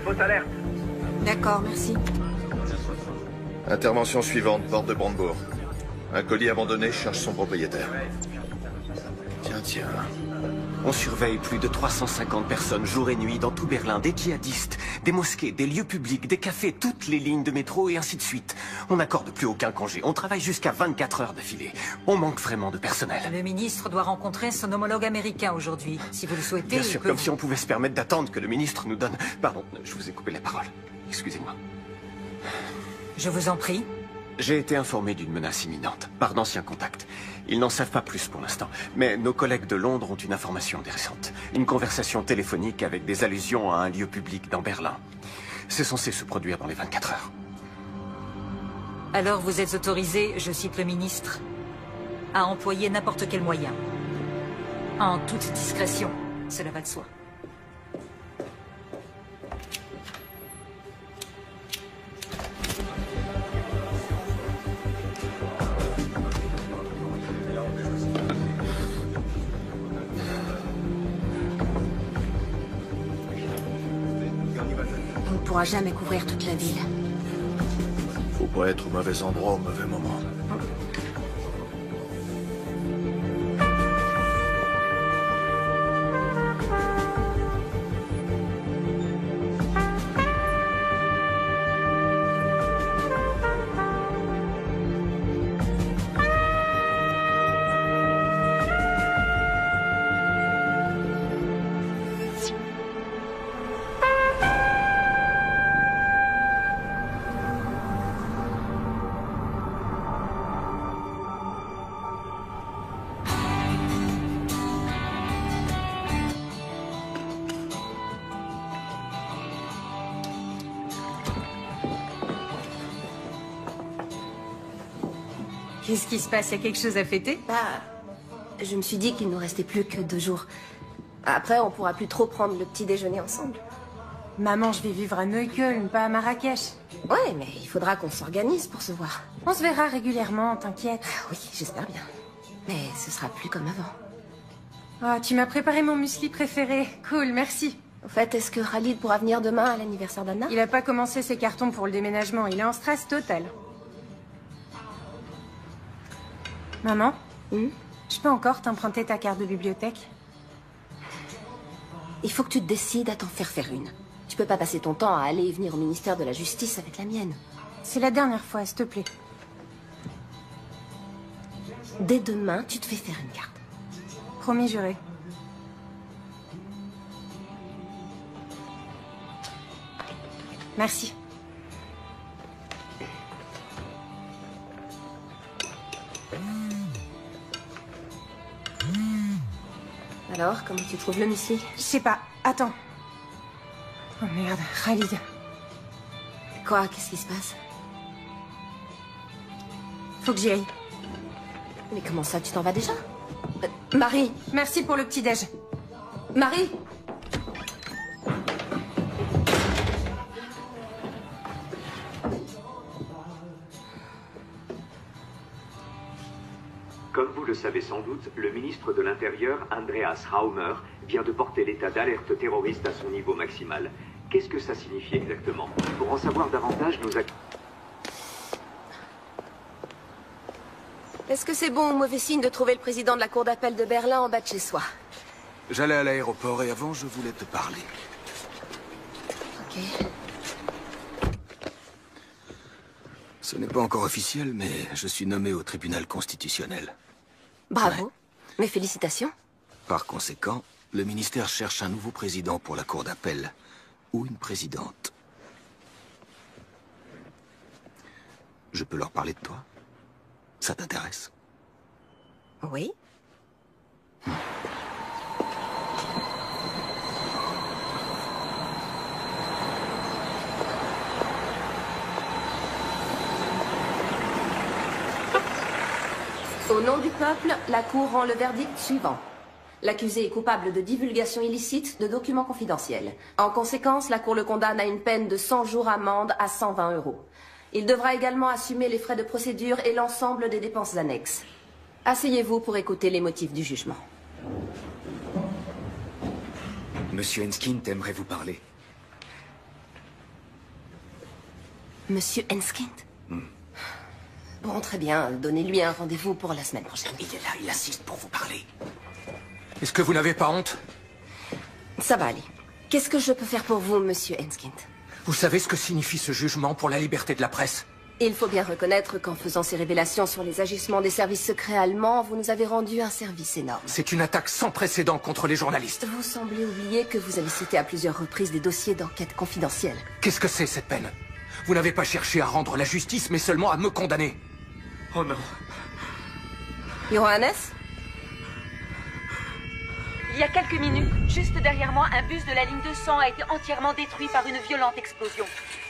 Fausse alerte. D'accord, merci. Intervention suivante, porte de Brandebourg. Un colis abandonné cherche son propriétaire. Tiens. On surveille plus de 350 personnes jour et nuit dans tout Berlin, des djihadistes, des mosquées, des lieux publics, des cafés, toutes les lignes de métro et ainsi de suite. On n'accorde plus aucun congé, on travaille jusqu'à 24 heures d'affilée. On manque vraiment de personnel. Le ministre doit rencontrer son homologue américain aujourd'hui. Si vous le souhaitez, Bien sûr, comme si on pouvait se permettre d'attendre que le ministre nous donne... Pardon, je vous ai coupé la parole. Excusez-moi. Je vous en prie. J'ai été informé d'une menace imminente, par d'anciens contacts. Ils n'en savent pas plus pour l'instant, mais nos collègues de Londres ont une information intéressante. Une conversation téléphonique avec des allusions à un lieu public dans Berlin. C'est censé se produire dans les 24 heures. Alors vous êtes autorisé, je cite le ministre, à employer n'importe quel moyen. En toute discrétion, cela va de soi. On ne pourra jamais couvrir toute la ville. Faut pas être au mauvais endroit au mauvais moment. Qu'est-ce qui se passe? Il y a quelque chose à fêter? Je me suis dit qu'il nous restait plus que 2 jours. Après, on pourra plus trop prendre le petit déjeuner ensemble. Maman, je vais vivre à Neukölln, pas à Marrakech. Ouais, mais il faudra qu'on s'organise pour se voir. On se verra régulièrement, t'inquiète. Oui, j'espère bien. Mais ce sera plus comme avant. Ah, tu m'as préparé mon muesli préféré. Cool, merci. Au fait, est-ce que Khalid pourra venir demain à l'anniversaire d'Anna? Il a pas commencé ses cartons pour le déménagement, il est en stress total. Maman, je peux encore t'emprunter ta carte de bibliothèque? Il faut que tu te décides à t'en faire une. Tu peux pas passer ton temps à aller et venir au ministère de la Justice avec la mienne. C'est la dernière fois, s'il te plaît. Dès demain, tu te fais faire une carte. Promis juré. Merci. Alors, comment tu trouves le muesli? Je sais pas. Attends. Oh merde, Khalid. Quoi? Qu'est-ce qui se passe? Faut que j'y aille. Mais comment ça, tu t'en vas déjà? Marie! Merci pour le petit-déj. Marie! Comme vous le savez sans doute, le ministre de l'Intérieur, Andreas Raumer, vient de porter l'état d'alerte terroriste à son niveau maximal. Qu'est-ce que ça signifie exactement? Pour en savoir davantage, nous... Est-ce que c'est bon ou mauvais signe de trouver le président de la cour d'appel de Berlin en bas de chez soi? J'allais à l'aéroport et avant, je voulais te parler. Ok. Ce n'est pas encore officiel, mais je suis nommé au tribunal constitutionnel. Bravo. Ouais. Mes félicitations. Par conséquent, le ministère cherche un nouveau président pour la cour d'appel. Ou une présidente. Je peux leur parler de toi? Ça t'intéresse? Oui. Au nom du peuple, la Cour rend le verdict suivant. L'accusé est coupable de divulgation illicite de documents confidentiels. En conséquence, la Cour le condamne à une peine de 100 jours amende à 120 €. Il devra également assumer les frais de procédure et l'ensemble des dépenses annexes. Asseyez-vous pour écouter les motifs du jugement. Monsieur Enskind aimerait vous parler. Monsieur Enskind? Bon, très bien. Donnez-lui un rendez-vous pour la semaine prochaine. Il est là, il assiste pour vous parler. Est-ce que vous n'avez pas honte? Ça va aller. Qu'est-ce que je peux faire pour vous, monsieur Enskind? Vous savez ce que signifie ce jugement pour la liberté de la presse? Il faut bien reconnaître qu'en faisant ces révélations sur les agissements des services secrets allemands, vous nous avez rendu un service énorme. C'est une attaque sans précédent contre les journalistes. Vous semblez oublier que vous avez cité à plusieurs reprises des dossiers d'enquête confidentiels. Qu'est-ce que c'est, cette peine? Vous n'avez pas cherché à rendre la justice, mais seulement à me condamner. Oh non. Johannes? Il y a quelques minutes, juste derrière moi, un bus de la ligne 200 a été entièrement détruit par une violente explosion.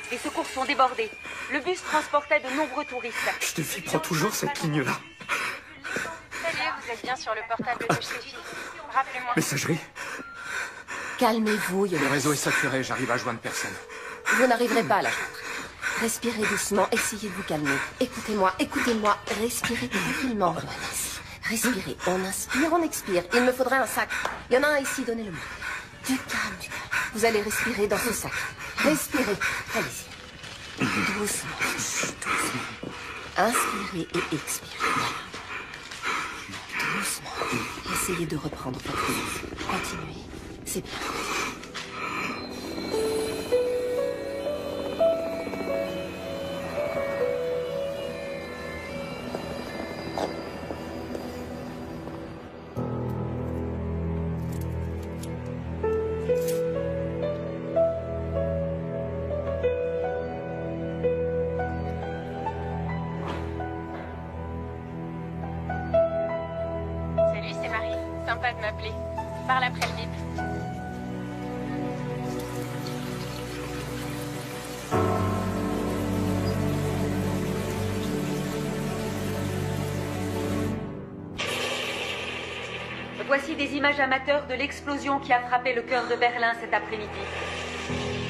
Les secours sont débordés. Le bus transportait de nombreux touristes. Steffi prend toujours cette ligne-là. Salut, vous êtes bien sur le portable de Steffi. Rappelez-moi. Messagerie. Calmez-vous, Le Johannes. réseau est saturé, j'arrive à joindre personne. Vous n'arriverez pas à la joindre. Respirez doucement, essayez de vous calmer. Écoutez-moi, écoutez-moi. Respirez tranquillement, Johannes. Respirez. On inspire, on expire. Il me faudrait un sac. Il y en a un ici, donnez-le-moi. Du calme, du calme. Vous allez respirer dans ce sac. Respirez. Allez-y. Doucement. Doucement. Inspirez et expirez. Voilà. Doucement. Essayez de reprendre votre vie. Continuez. C'est bien. Salut, c'est Marie. Sympa de m'appeler. Parle après le bip. Voici des images amateurs de l'explosion qui a frappé le cœur de Berlin cet après-midi.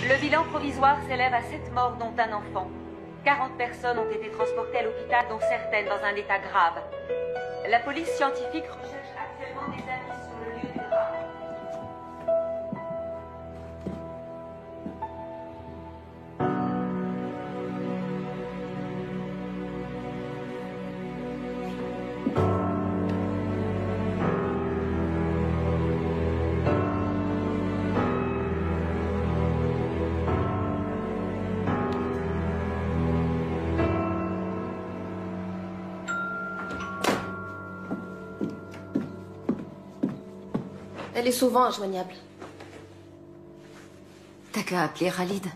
Le bilan provisoire s'élève à 7 morts, dont un enfant. 40 personnes ont été transportées à l'hôpital, dont certaines dans un état grave. La police scientifique recherche actuellement des indices sur le lieu du drame. Elle est souvent injoignable. T'as qu'à appeler Khalid.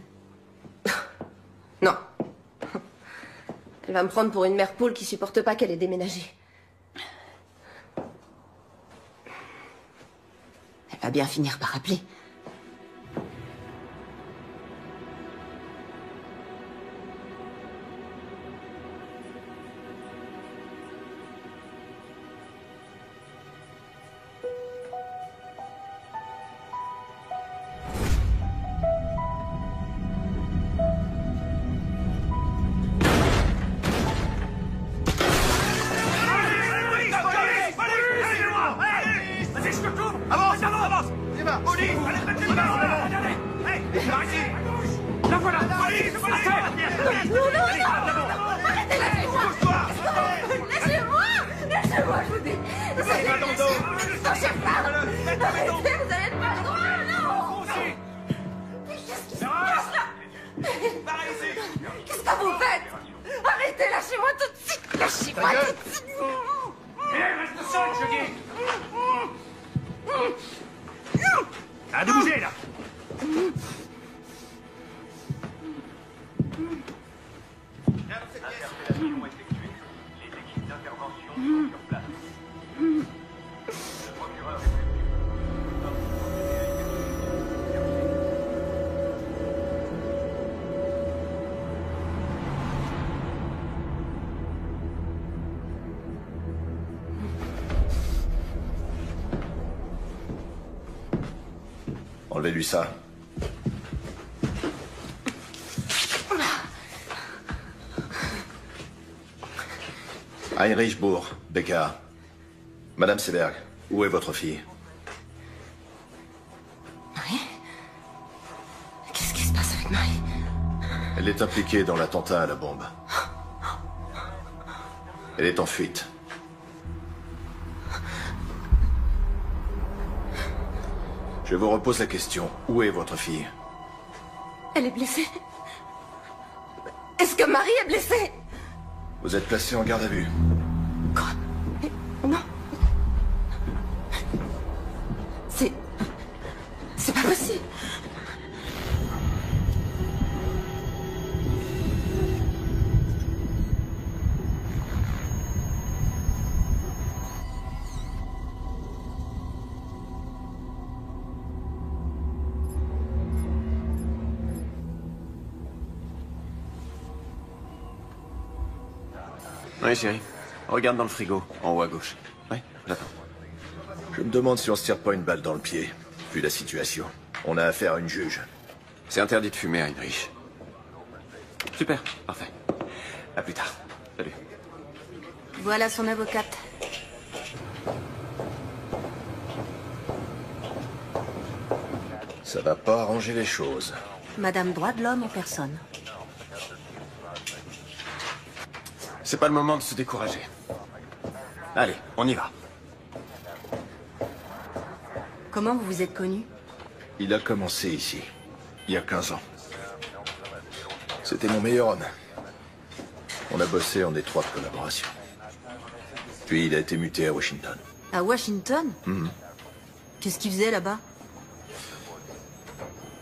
Non. Elle va me prendre pour une mère poule qui supporte pas qu'elle ait déménagé. Elle va bien finir par appeler. Qu'est-ce que vous faites? Arrêtez, lâchez-moi tout de suite. Lâchez-moi tout de suite. Reste seul, je dis. Arrête de bouger, là. Interpellation effectuée. Les équipes d'intervention sont sur place. Le procureur est prévenu. Enlevez-lui ça. Heinrich Bourg, BKA. Madame Seberg, où est votre fille? Marie? Qu'est-ce qui se passe avec Marie? Elle est impliquée dans l'attentat à la bombe. Elle est en fuite. Je vous repose la question. Où est votre fille? Elle est blessée. Est-ce que Marie est blessée? Vous êtes placé en garde à vue. Quoi? Non. C'est pas possible. Oui, chérie. Regarde dans le frigo, en haut à gauche. Oui, j'attends. Je me demande si on se tire pas une balle dans le pied, vu la situation. On a affaire à une juge. C'est interdit de fumer, Heinrich. Super, parfait. À plus tard. Salut. Voilà son avocate. Ça va pas arranger les choses. Madame droit de l'homme en personne. C'est pas le moment de se décourager. Allez, on y va. Comment vous vous êtes connu? Il a commencé ici, il y a 15 ans. C'était mon meilleur homme. On a bossé en étroite collaboration. Puis il a été muté à Washington. À Washington? Qu'est-ce qu'il faisait là-bas?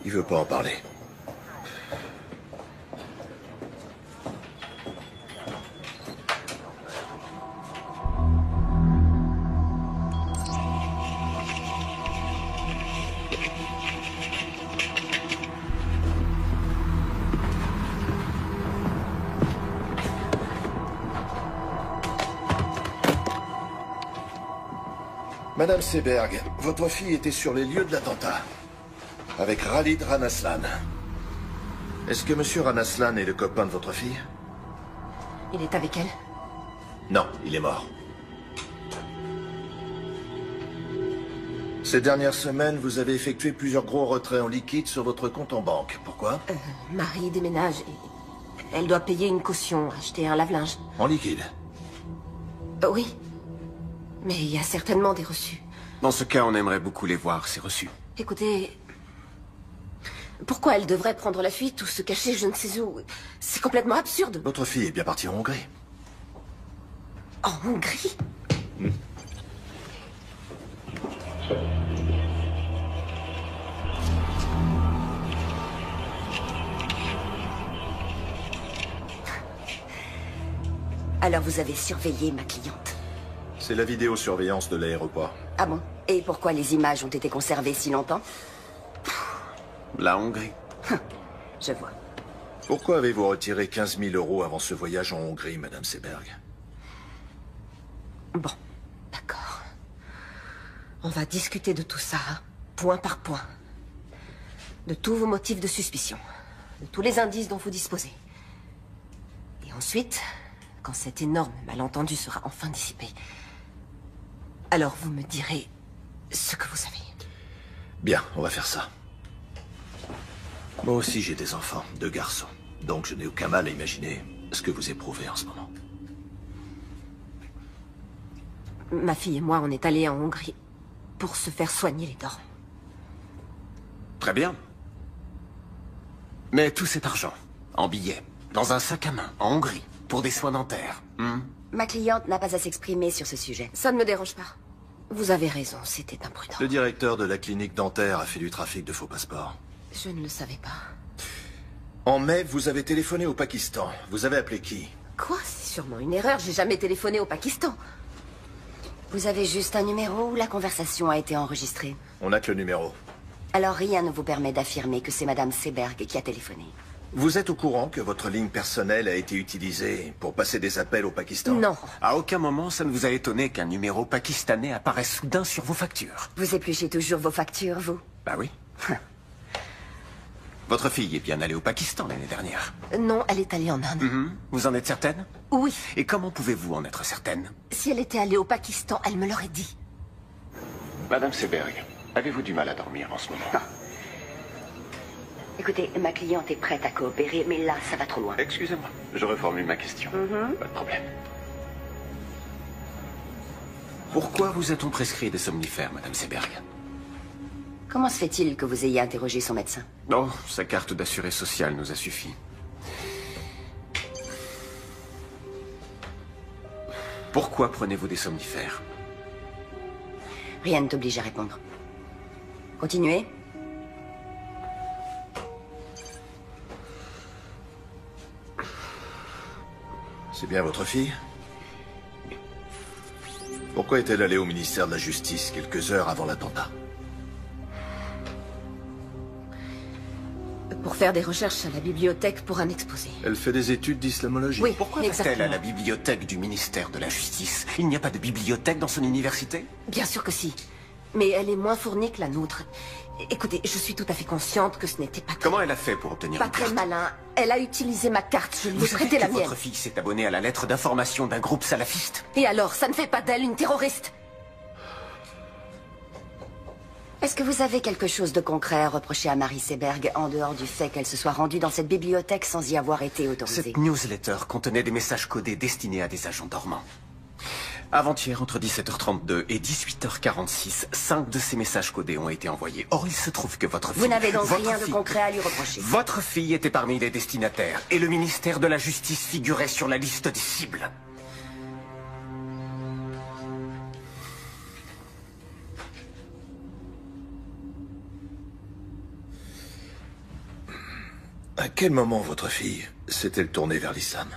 Il veut pas en parler. Madame Seberg, votre fille était sur les lieux de l'attentat, avec Khalid Ranaslan. Est-ce que Monsieur Ranaslan est le copain de votre fille? Il est avec elle? Non, il est mort. Ces dernières semaines, vous avez effectué plusieurs gros retraits en liquide sur votre compte en banque. Pourquoi? Marie déménage et elle doit payer une caution, acheter un lave-linge. En liquide? Oui. Mais il y a certainement des reçus. Dans ce cas, on aimerait beaucoup les voir, ces reçus. Écoutez... Pourquoi elle devrait prendre la fuite ou se cacher je ne sais où? C'est complètement absurde. Votre fille est bien partie en Hongrie. En Hongrie? Alors vous avez surveillé ma cliente? C'est la vidéosurveillance de l'aéroport. Ah bon? Et pourquoi les images ont été conservées si longtemps? La Hongrie. Je vois. Pourquoi avez-vous retiré 15 000 € avant ce voyage en Hongrie, Madame Seberg? Bon, d'accord. On va discuter de tout ça, point par point. De tous vos motifs de suspicion. De tous les indices dont vous disposez. Et ensuite, quand cet énorme malentendu sera enfin dissipé, alors vous me direz ce que vous savez. Bien, on va faire ça. Moi aussi j'ai des enfants, 2 garçons. Donc je n'ai aucun mal à imaginer ce que vous éprouvez en ce moment. Ma fille et moi, on est allés en Hongrie pour se faire soigner les dents. Très bien. Mais tout cet argent, en billets, dans un sac à main, en Hongrie, pour des soins dentaires. Ma cliente n'a pas à s'exprimer sur ce sujet. Ça ne me dérange pas. Vous avez raison, c'était imprudent. Le directeur de la clinique dentaire a fait du trafic de faux passeports. Je ne le savais pas. En mai, vous avez téléphoné au Pakistan. Vous avez appelé qui? Quoi? C'est sûrement une erreur, j'ai jamais téléphoné au Pakistan. Vous avez juste un numéro où la conversation a été enregistrée? On n'a que le numéro. Alors rien ne vous permet d'affirmer que c'est Madame Seberg qui a téléphoné. Vous êtes au courant que votre ligne personnelle a été utilisée pour passer des appels au Pakistan? Non. À aucun moment, ça ne vous a étonné qu'un numéro pakistanais apparaisse soudain sur vos factures? Vous épluchez toujours vos factures, vous? Bah oui. Votre fille est bien allée au Pakistan l'année dernière. Non, elle est allée en Inde. Vous en êtes certaine? Oui. Et comment pouvez-vous en être certaine? Si elle était allée au Pakistan, elle me l'aurait dit. Madame Seberg, avez-vous du mal à dormir en ce moment? Écoutez, ma cliente est prête à coopérer, mais là, ça va trop loin. Excusez-moi, je reformule ma question. Pas de problème. Pourquoi vous a-t-on prescrit des somnifères, Madame Seberg? Comment se fait-il que vous ayez interrogé son médecin? Non, sa carte d'assuré social nous a suffi. Pourquoi prenez-vous des somnifères? Rien ne t'oblige à répondre. Continuez. C'est bien votre fille? Pourquoi est-elle allée au ministère de la Justice quelques heures avant l'attentat? Pour faire des recherches à la bibliothèque pour un exposé. Elle fait des études d'islamologie. Oui, Pourquoi va-t-elle à la bibliothèque du ministère de la Justice? Il n'y a pas de bibliothèque dans son université? Bien sûr que si. Mais elle est moins fournie que la nôtre. Écoutez, je suis tout à fait consciente que ce n'était pas... Comment elle a fait pour obtenir Pas une très carte? malin. Elle a utilisé ma carte, je lui ai Vous savez prêté que la mienne. votre fille s'est abonnée à la lettre d'information d'un groupe salafiste? Et alors, ça ne fait pas d'elle une terroriste? Est-ce que vous avez quelque chose de concret à reprocher à Marie Seberg, en dehors du fait qu'elle se soit rendue dans cette bibliothèque sans y avoir été autorisée? Cette newsletter contenait des messages codés destinés à des agents dormants. Avant-hier, entre 17h32 et 18h46, 5 de ces messages codés ont été envoyés. Or, il se trouve que votre fille... Vous n'avez donc votre rien de fille- concret à lui reprocher? Votre fille était parmi les destinataires, et le ministère de la Justice figurait sur la liste des cibles. À quel moment votre fille s'est-elle tournée vers l'islam?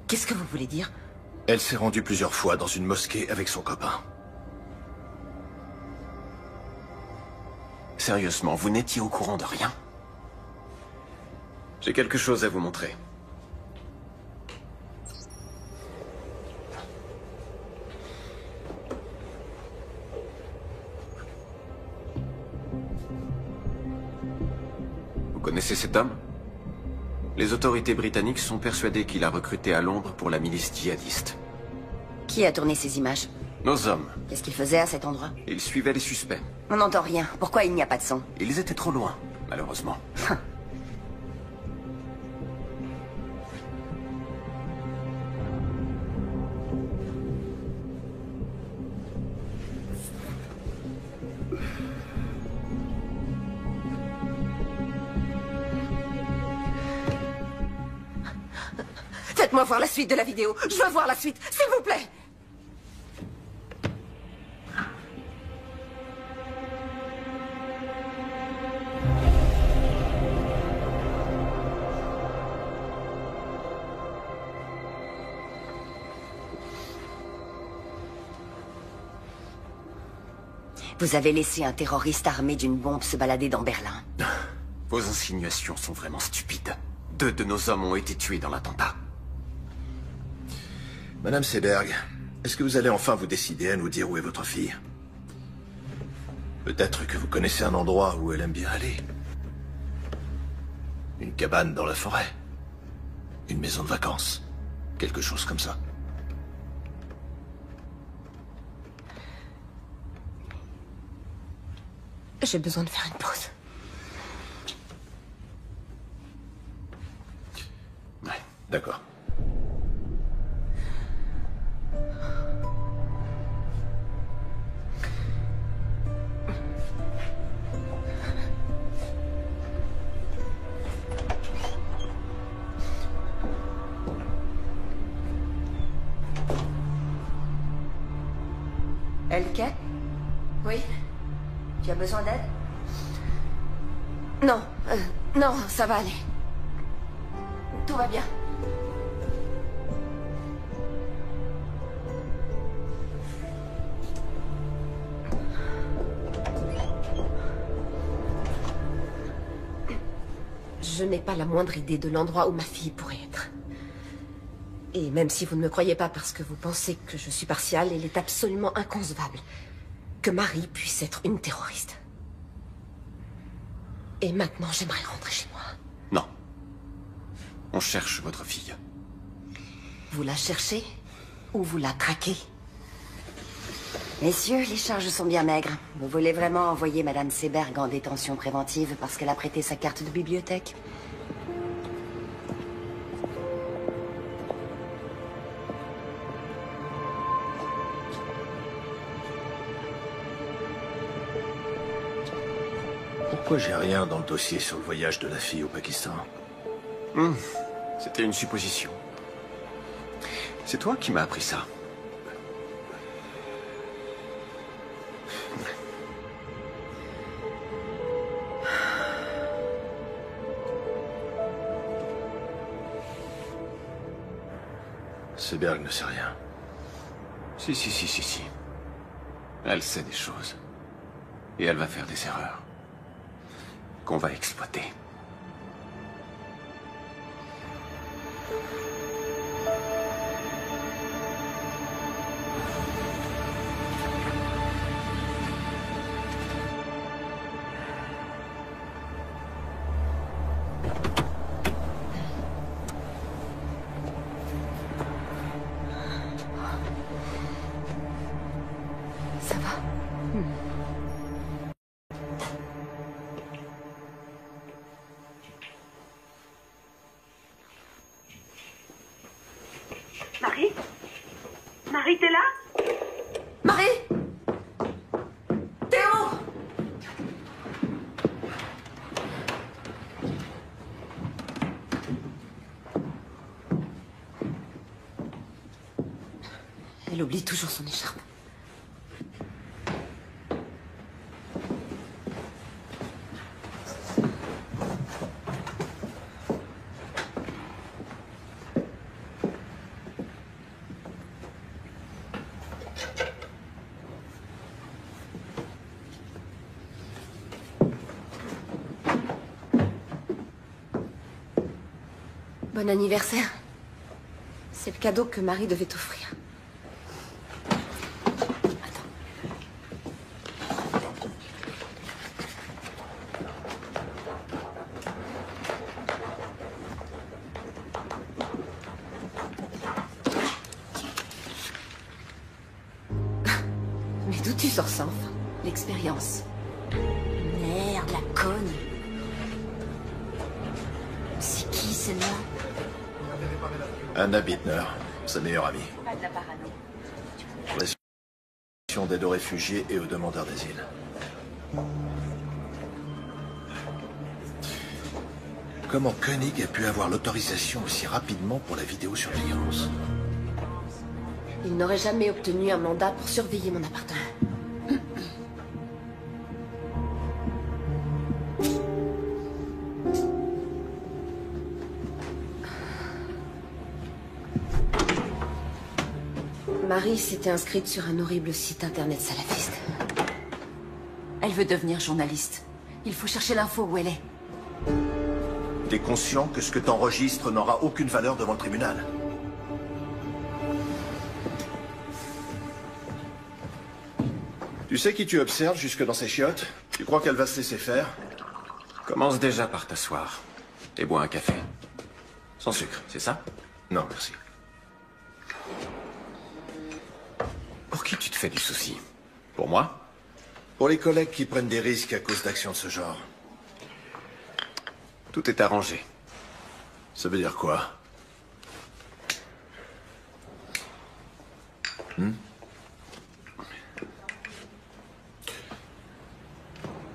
Qu'est-ce que vous voulez dire? Elle s'est rendue plusieurs fois dans une mosquée avec son copain. Sérieusement, vous n'étiez au courant de rien? J'ai quelque chose à vous montrer. Vous connaissez cet homme? Les autorités britanniques sont persuadées qu'il a recruté à Londres pour la milice djihadiste. Qui a tourné ces images? Nos hommes. Qu'est-ce qu'ils faisaient à cet endroit? Ils suivaient les suspects. On n'entend rien. Pourquoi il n'y a pas de son? Ils étaient trop loin, malheureusement. Faites-moi voir la suite de la vidéo. Je veux voir la suite, s'il vous plaît. Vous avez laissé un terroriste armé d'une bombe se balader dans Berlin. Vos insinuations sont vraiment stupides. 2 de nos hommes ont été tués dans l'attentat. Madame Seberg, est-ce que vous allez enfin vous décider à nous dire où est votre fille? Peut-être que vous connaissez un endroit où elle aime bien aller. Une cabane dans la forêt. Une maison de vacances. Quelque chose comme ça. J'ai besoin de faire une pause. Ouais, d'accord. Elke? Oui? Tu as besoin d'aide? Non, non, ça va aller. Tout va bien. Je n'ai pas la moindre idée de l'endroit où ma fille pourrait être. Et même si vous ne me croyez pas parce que vous pensez que je suis partiale, elle est absolument inconcevable. que Marie puisse être une terroriste. Et maintenant, j'aimerais rentrer chez moi. Non. On cherche votre fille. Vous la cherchez ou vous la traquez? Messieurs, les charges sont bien maigres. Vous voulez vraiment envoyer Madame Seberg en détention préventive parce qu'elle a prêté sa carte de bibliothèque? Pourquoi j'ai rien dans le dossier sur le voyage de la fille au Pakistan? C'était une supposition. C'est toi qui m'as appris ça. Seberg ne sait rien. Si. Elle sait des choses. Et elle va faire des erreurs. Qu'on va exploiter. Ça va? Marie? Marie, t'es là? Marie! Théo! Elle oublie toujours son écharpe. Bon anniversaire. C'est le cadeau que Marie devait t'offrir. Mais d'où tu sors ça, enfin? L'expérience. Merde, la conne. C'est qui, celle-là? Anna Bittner, sa meilleure amie. Pas de la parano. Relation d'aide aux réfugiés et aux demandeurs d'asile. Comment Koenig a pu avoir l'autorisation aussi rapidement pour la vidéosurveillance? Il n'aurait jamais obtenu un mandat pour surveiller mon appartement. Marie s'était inscrite sur un horrible site internet salafiste. Elle veut devenir journaliste. Il faut chercher l'info où elle est. T'es conscient que ce que t'enregistres n'aura aucune valeur devant le tribunal? Tu sais qui tu observes jusque dans ses chiottes? Tu crois qu'elle va se laisser faire? Commence déjà par t'asseoir. Et bois un café. Sans sucre, c'est ça? Non, merci. Pour qui tu te fais du souci? Pour moi? Pour les collègues qui prennent des risques à cause d'actions de ce genre. Tout est arrangé. Ça veut dire quoi?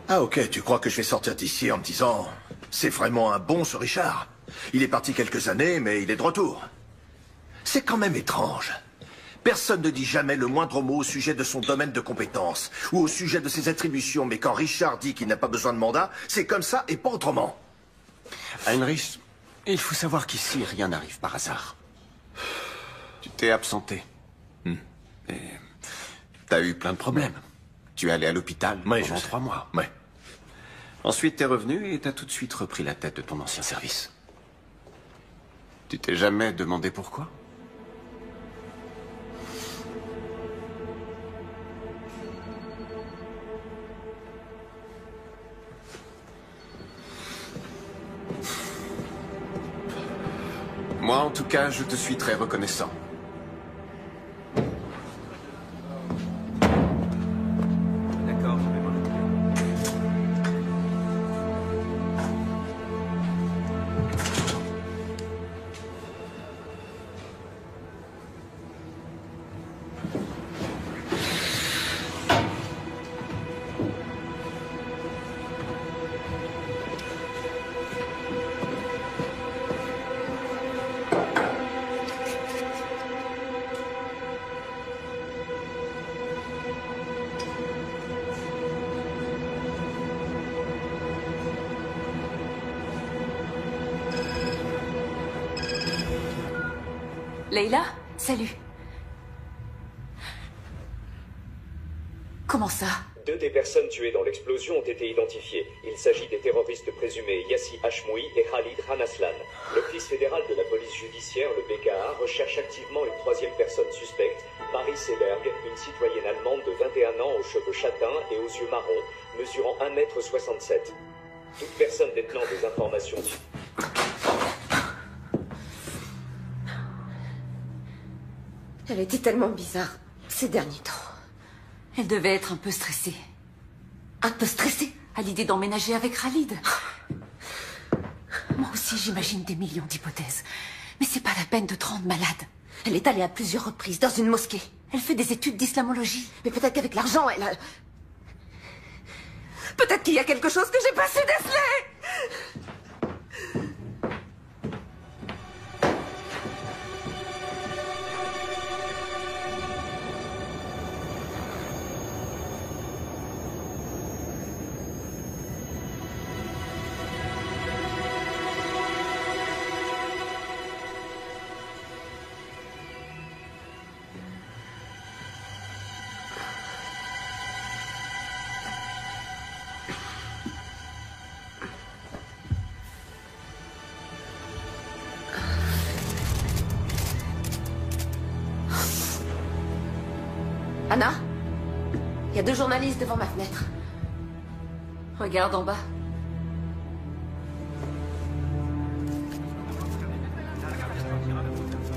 Ah ok, tu crois que je vais sortir d'ici en me disant « C'est vraiment un bon ce Richard. Il est parti quelques années, mais il est de retour. » C'est quand même étrange. Personne ne dit jamais le moindre mot au sujet de son domaine de compétence ou au sujet de ses attributions, mais quand Richard dit qu'il n'a pas besoin de mandat, c'est comme ça et pas autrement. Heinrich, il faut savoir qu'ici, rien n'arrive par hasard. Tu t'es absenté. Et t'as eu plein de problèmes. Tu es allé à l'hôpital pendant 3 mois. Ouais. Ensuite, t'es revenu et t'as tout de suite repris la tête de ton ancien service. Tu t'es jamais demandé pourquoi? tout cas, je te suis très reconnaissant. D'accord, je vais m'en occuper. Leila, salut. Comment ça? 2 des personnes tuées dans l'explosion ont été identifiées. Il s'agit des terroristes présumés Yassi Hashmoui et Khalid Ranaslan. L'Office fédéral de la police judiciaire, le BKA, recherche activement une 3e personne suspecte, Marie Seberg, une citoyenne allemande de 21 ans aux cheveux châtains et aux yeux marrons, mesurant 1,67 m. Toute personne détenant des informations... Elle était tellement bizarre ces derniers temps. Elle devait être un peu stressée. Un peu stressée? À l'idée d'emménager avec Khalid. Moi aussi, j'imagine des millions d'hypothèses. Mais c'est pas la peine de te rendre malade. Elle est allée à plusieurs reprises dans une mosquée. Elle fait des études d'islamologie. Mais peut-être qu'avec l'argent, elle a... Peut-être qu'il y a quelque chose que j'ai pas su déceler! Anna? Il y a 2 journalistes devant ma fenêtre. Regarde en bas.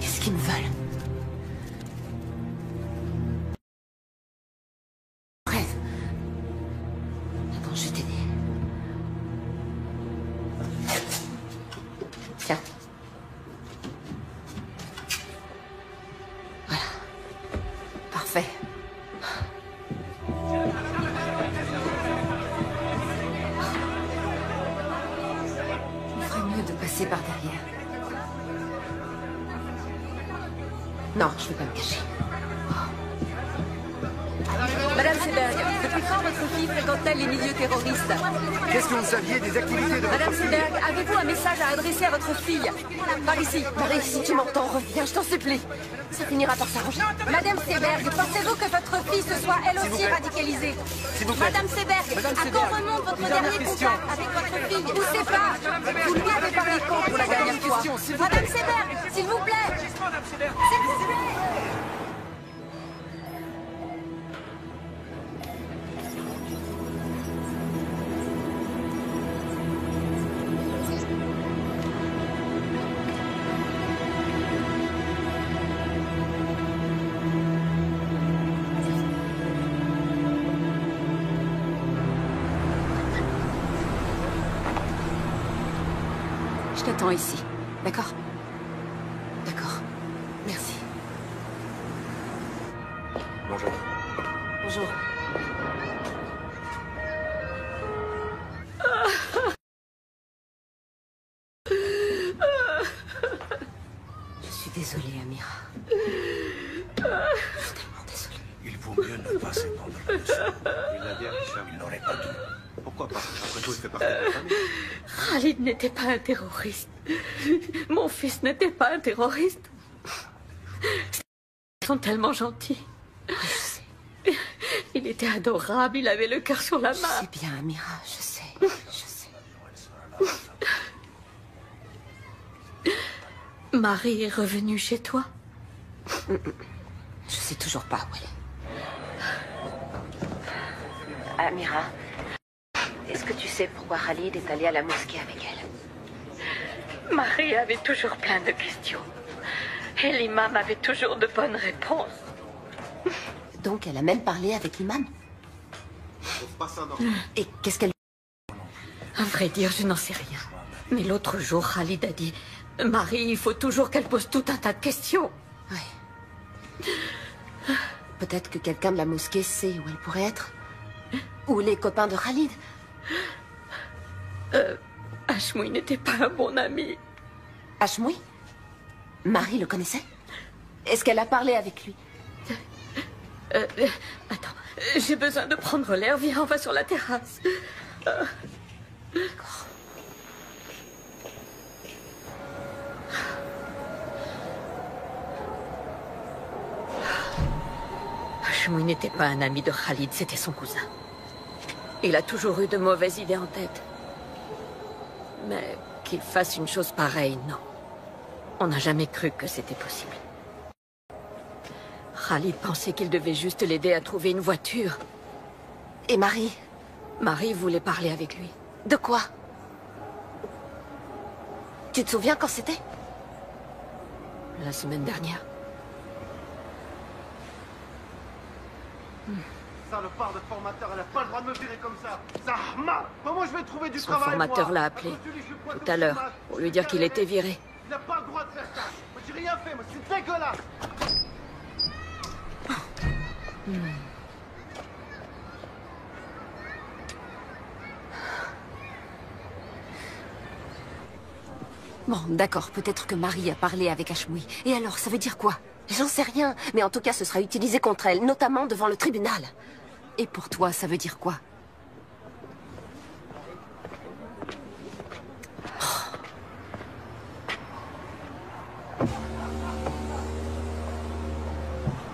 Qu'est-ce qu'ils me veulent? Rêve. Attends, je vais t'aider. Tiens. Voilà. Parfait. Par derrière. Non, je ne vais pas me cacher. Madame Seberg, depuis quand votre fille fréquente-t-elle les milieux terroristes? Qu'est-ce que vous saviez des activités de Madame votre fille? Seberg, avez-vous un message à adresser à votre fille? Par ici. Marie, si tu m'entends, reviens, je t'en supplie. Ça finira par s'arranger. Madame Seberg, pensez-vous que votre fille se soit elle aussi radicalisée? Madame Seberg, à quand remonte votre dernier contact avec votre fille? Ou c'est pas? Vous lui avez parlé quand pour la dernière fois? Madame Seberg, s'il vous plaît. S'il vous plaît. Je t'attends ici, d'accord? D'accord. Merci. Bonjour. Bonjour. Je suis désolée, Amira. Je suis tellement désolée. Il vaut mieux ne pas s'épandre là-dessus. Il l'a bien, Richard. Il n'aurait pas dû. Pourquoi pas? Après tout, il fait partie de la famille. Khalid n'était pas un terroriste. Mon fils n'était pas un terroriste. Ils sont tellement gentils. Oui, je sais. Il était adorable, il avait le cœur sur la main. Je sais bien, Amira, je sais. Je sais. Marie est revenue chez toi? Je sais toujours pas où elle est. Amira, est-ce que tu sais pourquoi Khalid est allé à la mosquée avec elle? Marie avait toujours plein de questions. Et l'imam avait toujours de bonnes réponses. Donc elle a même parlé avec l'imam? Et qu'est-ce qu'elle... À vrai dire, je n'en sais rien. Mais l'autre jour, Khalid a dit... Marie, il faut toujours qu'elle pose tout un tas de questions. Ouais. Peut-être que quelqu'un de la mosquée sait où elle pourrait être. Ou les copains de Khalid. Hashmoui n'était pas un bon ami. Hashmoui? Marie le connaissait? Est-ce qu'elle a parlé avec lui? Attends, j'ai besoin de prendre l'air. Viens, on va sur la terrasse. D'accord. Hashmoui n'était pas un ami de Khalid, c'était son cousin. Il a toujours eu de mauvaises idées en tête. Mais qu'il fasse une chose pareille, non. On n'a jamais cru que c'était possible. Khalid pensait qu'il devait juste l'aider à trouver une voiture. Et Marie? Marie voulait parler avec lui. De quoi? Tu te souviens quand c'était? La semaine dernière. Salopard de formateur, elle a pas le droit de me virer comme ça. Zahma! Comment je vais trouver du travail, Son formateur l'a appelé tout à l'heure pour lui dire qu'il était viré. Il n'a pas le droit de faire ça. Moi, j'ai rien fait, moi, c'est dégueulasse. Bon, d'accord, peut-être que Marie a parlé avec Hashmoui. Et alors, ça veut dire quoi? J'en sais rien, mais en tout cas, ce sera utilisé contre elle, notamment devant le tribunal. Et pour toi, ça veut dire quoi?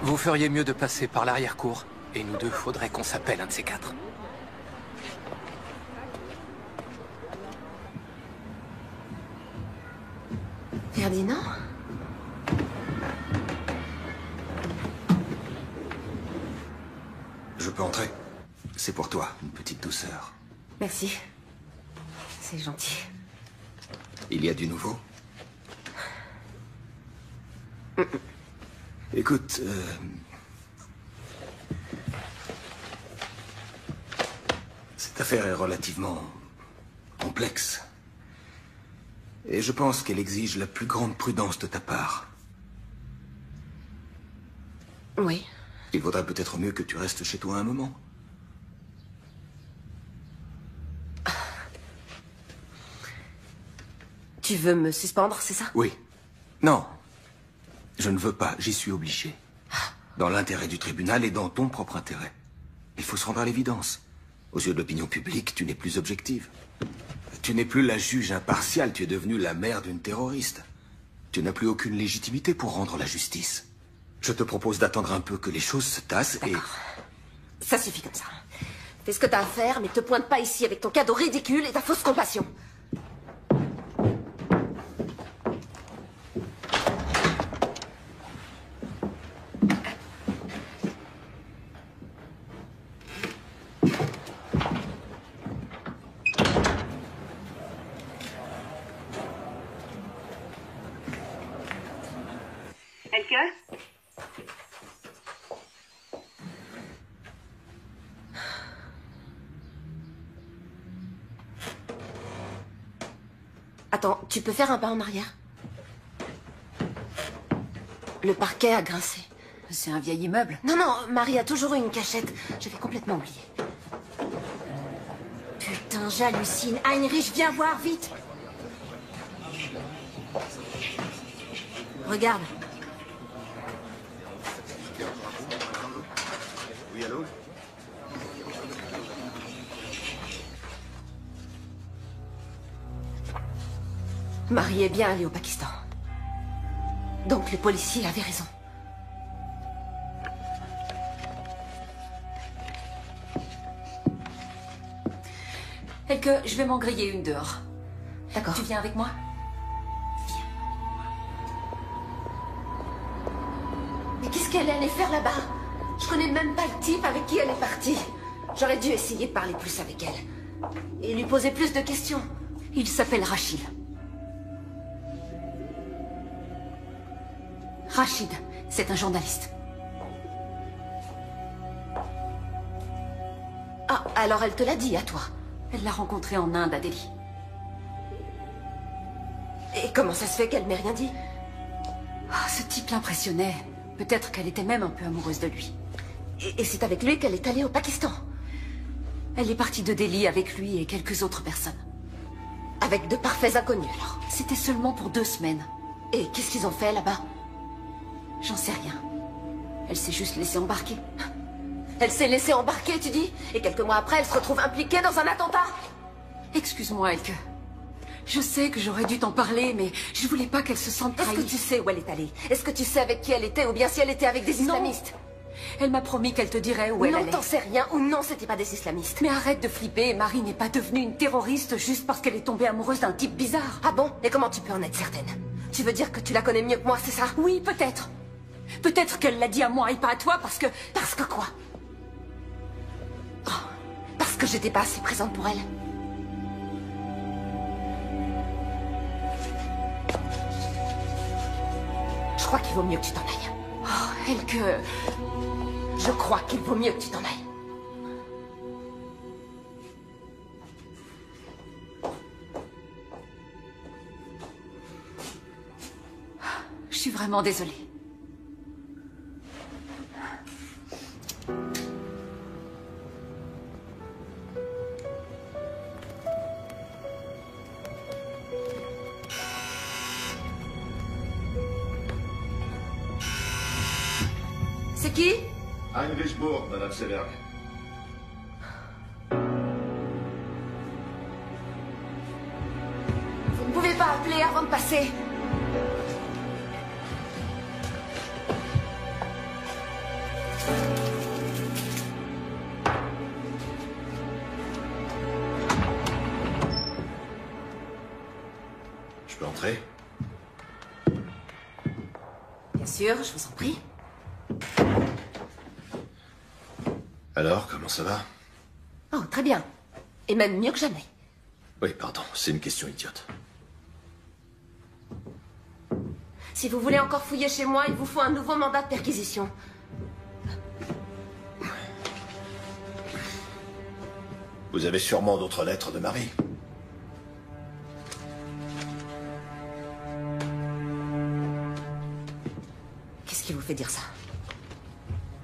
Vous feriez mieux de passer par l'arrière-cour. Et nous deux, faudrait qu'on s'appelle un de ces quatre. Ferdinand? Je peux entrer? C'est pour toi, une petite douceur. Merci. C'est gentil. Il y a du nouveau? Écoute, cette affaire est relativement complexe. Et je pense qu'elle exige la plus grande prudence de ta part. Oui. Il vaudrait peut-être mieux que tu restes chez toi un moment. Tu veux me suspendre, c'est ça? Oui. Non. Je ne veux pas, j'y suis obligé. Dans l'intérêt du tribunal et dans ton propre intérêt. Il faut se rendre à l'évidence. Aux yeux de l'opinion publique, tu n'es plus objective. Tu n'es plus la juge impartiale, tu es devenue la mère d'une terroriste. Tu n'as plus aucune légitimité pour rendre la justice. Je te propose d'attendre un peu que les choses se tassent et... Ça suffit comme ça. Fais ce que t'as à faire, mais te pointe pas ici avec ton cadeau ridicule et ta fausse compassion. Attends, tu peux faire un pas en arrière? Le parquet a grincé. C'est un vieil immeuble. Non, non, Marie a toujours eu une cachette. J'avais complètement oublié. Putain, j'hallucine. Heinrich, viens voir, vite. Regarde. Oui, allô? Marie est bien allée au Pakistan. Donc les policiers avaient raison. Elke, je vais m'en griller une dehors. D'accord. Tu viens avec moi? Mais qu'est-ce qu'elle allait faire là-bas? Je connais même pas le type avec qui elle est partie. J'aurais dû essayer de parler plus avec elle. Et lui poser plus de questions. Il s'appelle Rachid. Rachid, c'est un journaliste. Ah, alors elle te l'a dit à toi? Elle l'a rencontré en Inde, à Delhi. Et comment ça se fait qu'elle m'ait rien dit? Ah, ce type l'impressionnait. Peut-être qu'elle était même un peu amoureuse de lui. Et c'est avec lui qu'elle est allée au Pakistan? Elle est partie de Delhi avec lui et quelques autres personnes. Avec de parfaits inconnus, alors? C'était seulement pour 2 semaines. Et qu'est-ce qu'ils ont fait là-bas? J'en sais rien. Elle s'est juste laissée embarquer. Elle s'est laissée embarquer, tu dis? Et quelques mois après, elle se retrouve impliquée dans un attentat? Excuse-moi, Elke. Je sais que j'aurais dû t'en parler, mais je voulais pas qu'elle se sente trahie. Est-ce que tu sais où elle est allée? Est-ce que tu sais avec qui elle était, ou bien si elle était avec des islamistes? Elle m'a promis qu'elle te dirait où elle allait. Non, t'en sais rien, ou non, c'était pas des islamistes. Mais arrête de flipper, Marie n'est pas devenue une terroriste juste parce qu'elle est tombée amoureuse d'un type bizarre. Ah bon? Et comment tu peux en être certaine? Tu veux dire que tu la connais mieux que moi, c'est ça? Oui, peut-être. Peut-être qu'elle l'a dit à moi et pas à toi parce que... Parce que quoi? Oh, parce que j'étais pas assez présente pour elle. Je crois qu'il vaut mieux que tu t'en ailles. Oh, Elke... Je crois qu'il vaut mieux que tu t'en ailles. Je suis vraiment désolée. C'est qui? Heinrich Burg, Madame Seberg. Vous ne pouvez pas appeler avant de passer. Je peux entrer? Bien sûr, je vous en prie. Alors, comment ça va? Oh, très bien. Et même mieux que jamais. Oui, pardon, c'est une question idiote. Si vous voulez encore fouiller chez moi, il vous faut un nouveau mandat de perquisition. Vous avez sûrement d'autres lettres de Marie. Qu'est-ce qui vous fait dire ça?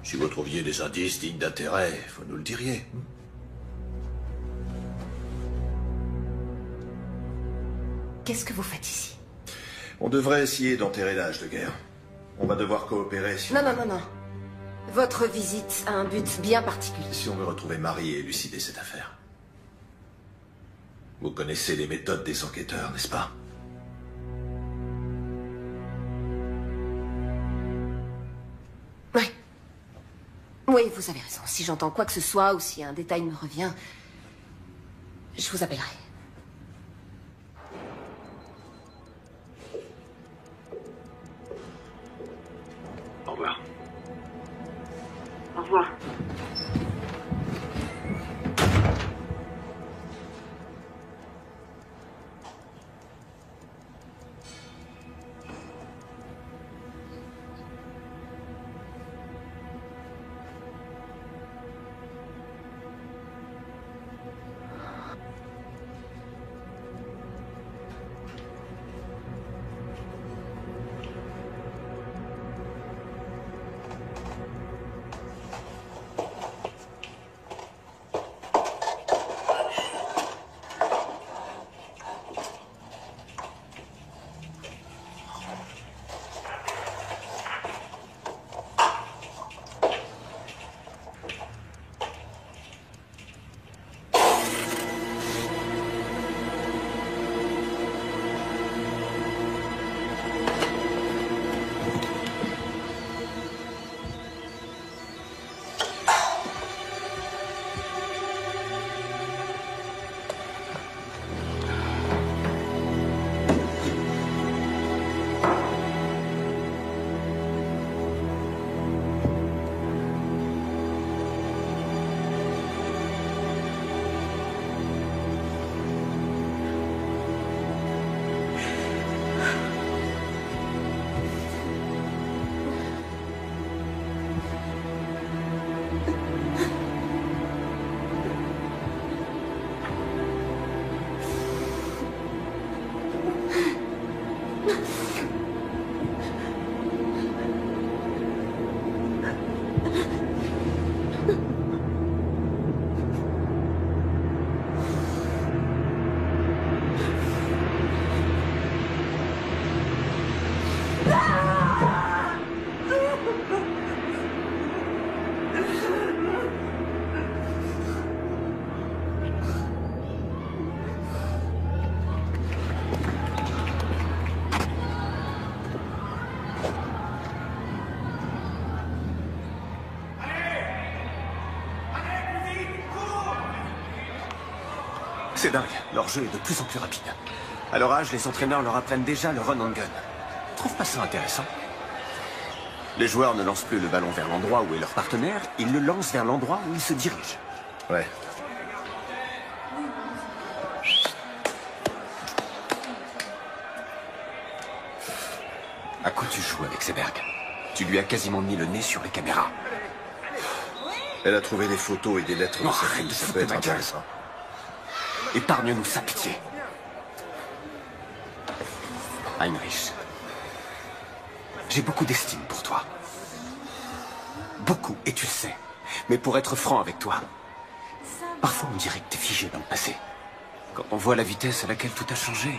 Si vous trouviez des indices dignes d'intérêt, vous nous le diriez. Qu'est-ce que vous faites ici? On devrait essayer d'enterrer l'âge de guerre. On va devoir coopérer si... Non, non, non, non. Votre visite a un but bien particulier. Si on veut retrouver Marie et élucider cette affaire. Vous connaissez les méthodes des enquêteurs, n'est-ce pas? Oui. Oui, vous avez raison. Si j'entends quoi que ce soit ou si un détail me revient, je vous appellerai. Au revoir. Au revoir. C'est dingue, leur jeu est de plus en plus rapide. À leur âge, les entraîneurs leur apprennent déjà le run and gun. Trouve pas ça intéressant? Les joueurs ne lancent plus le ballon vers l'endroit où est leur partenaire, ils le lancent vers l'endroit où ils se dirigent. Ouais. À quoi tu joues avec Seberg? Tu lui as quasiment mis le nez sur les caméras. Elle a trouvé des photos et des lettres de sa Arrête fille, de ça foutre peut de être ma gueule. intéressant. Épargne-nous sa pitié. Heinrich, j'ai beaucoup d'estime pour toi. Beaucoup, et tu le sais. Mais pour être franc avec toi, parfois on dirait que t'es figé dans le passé. Quand on voit la vitesse à laquelle tout a changé,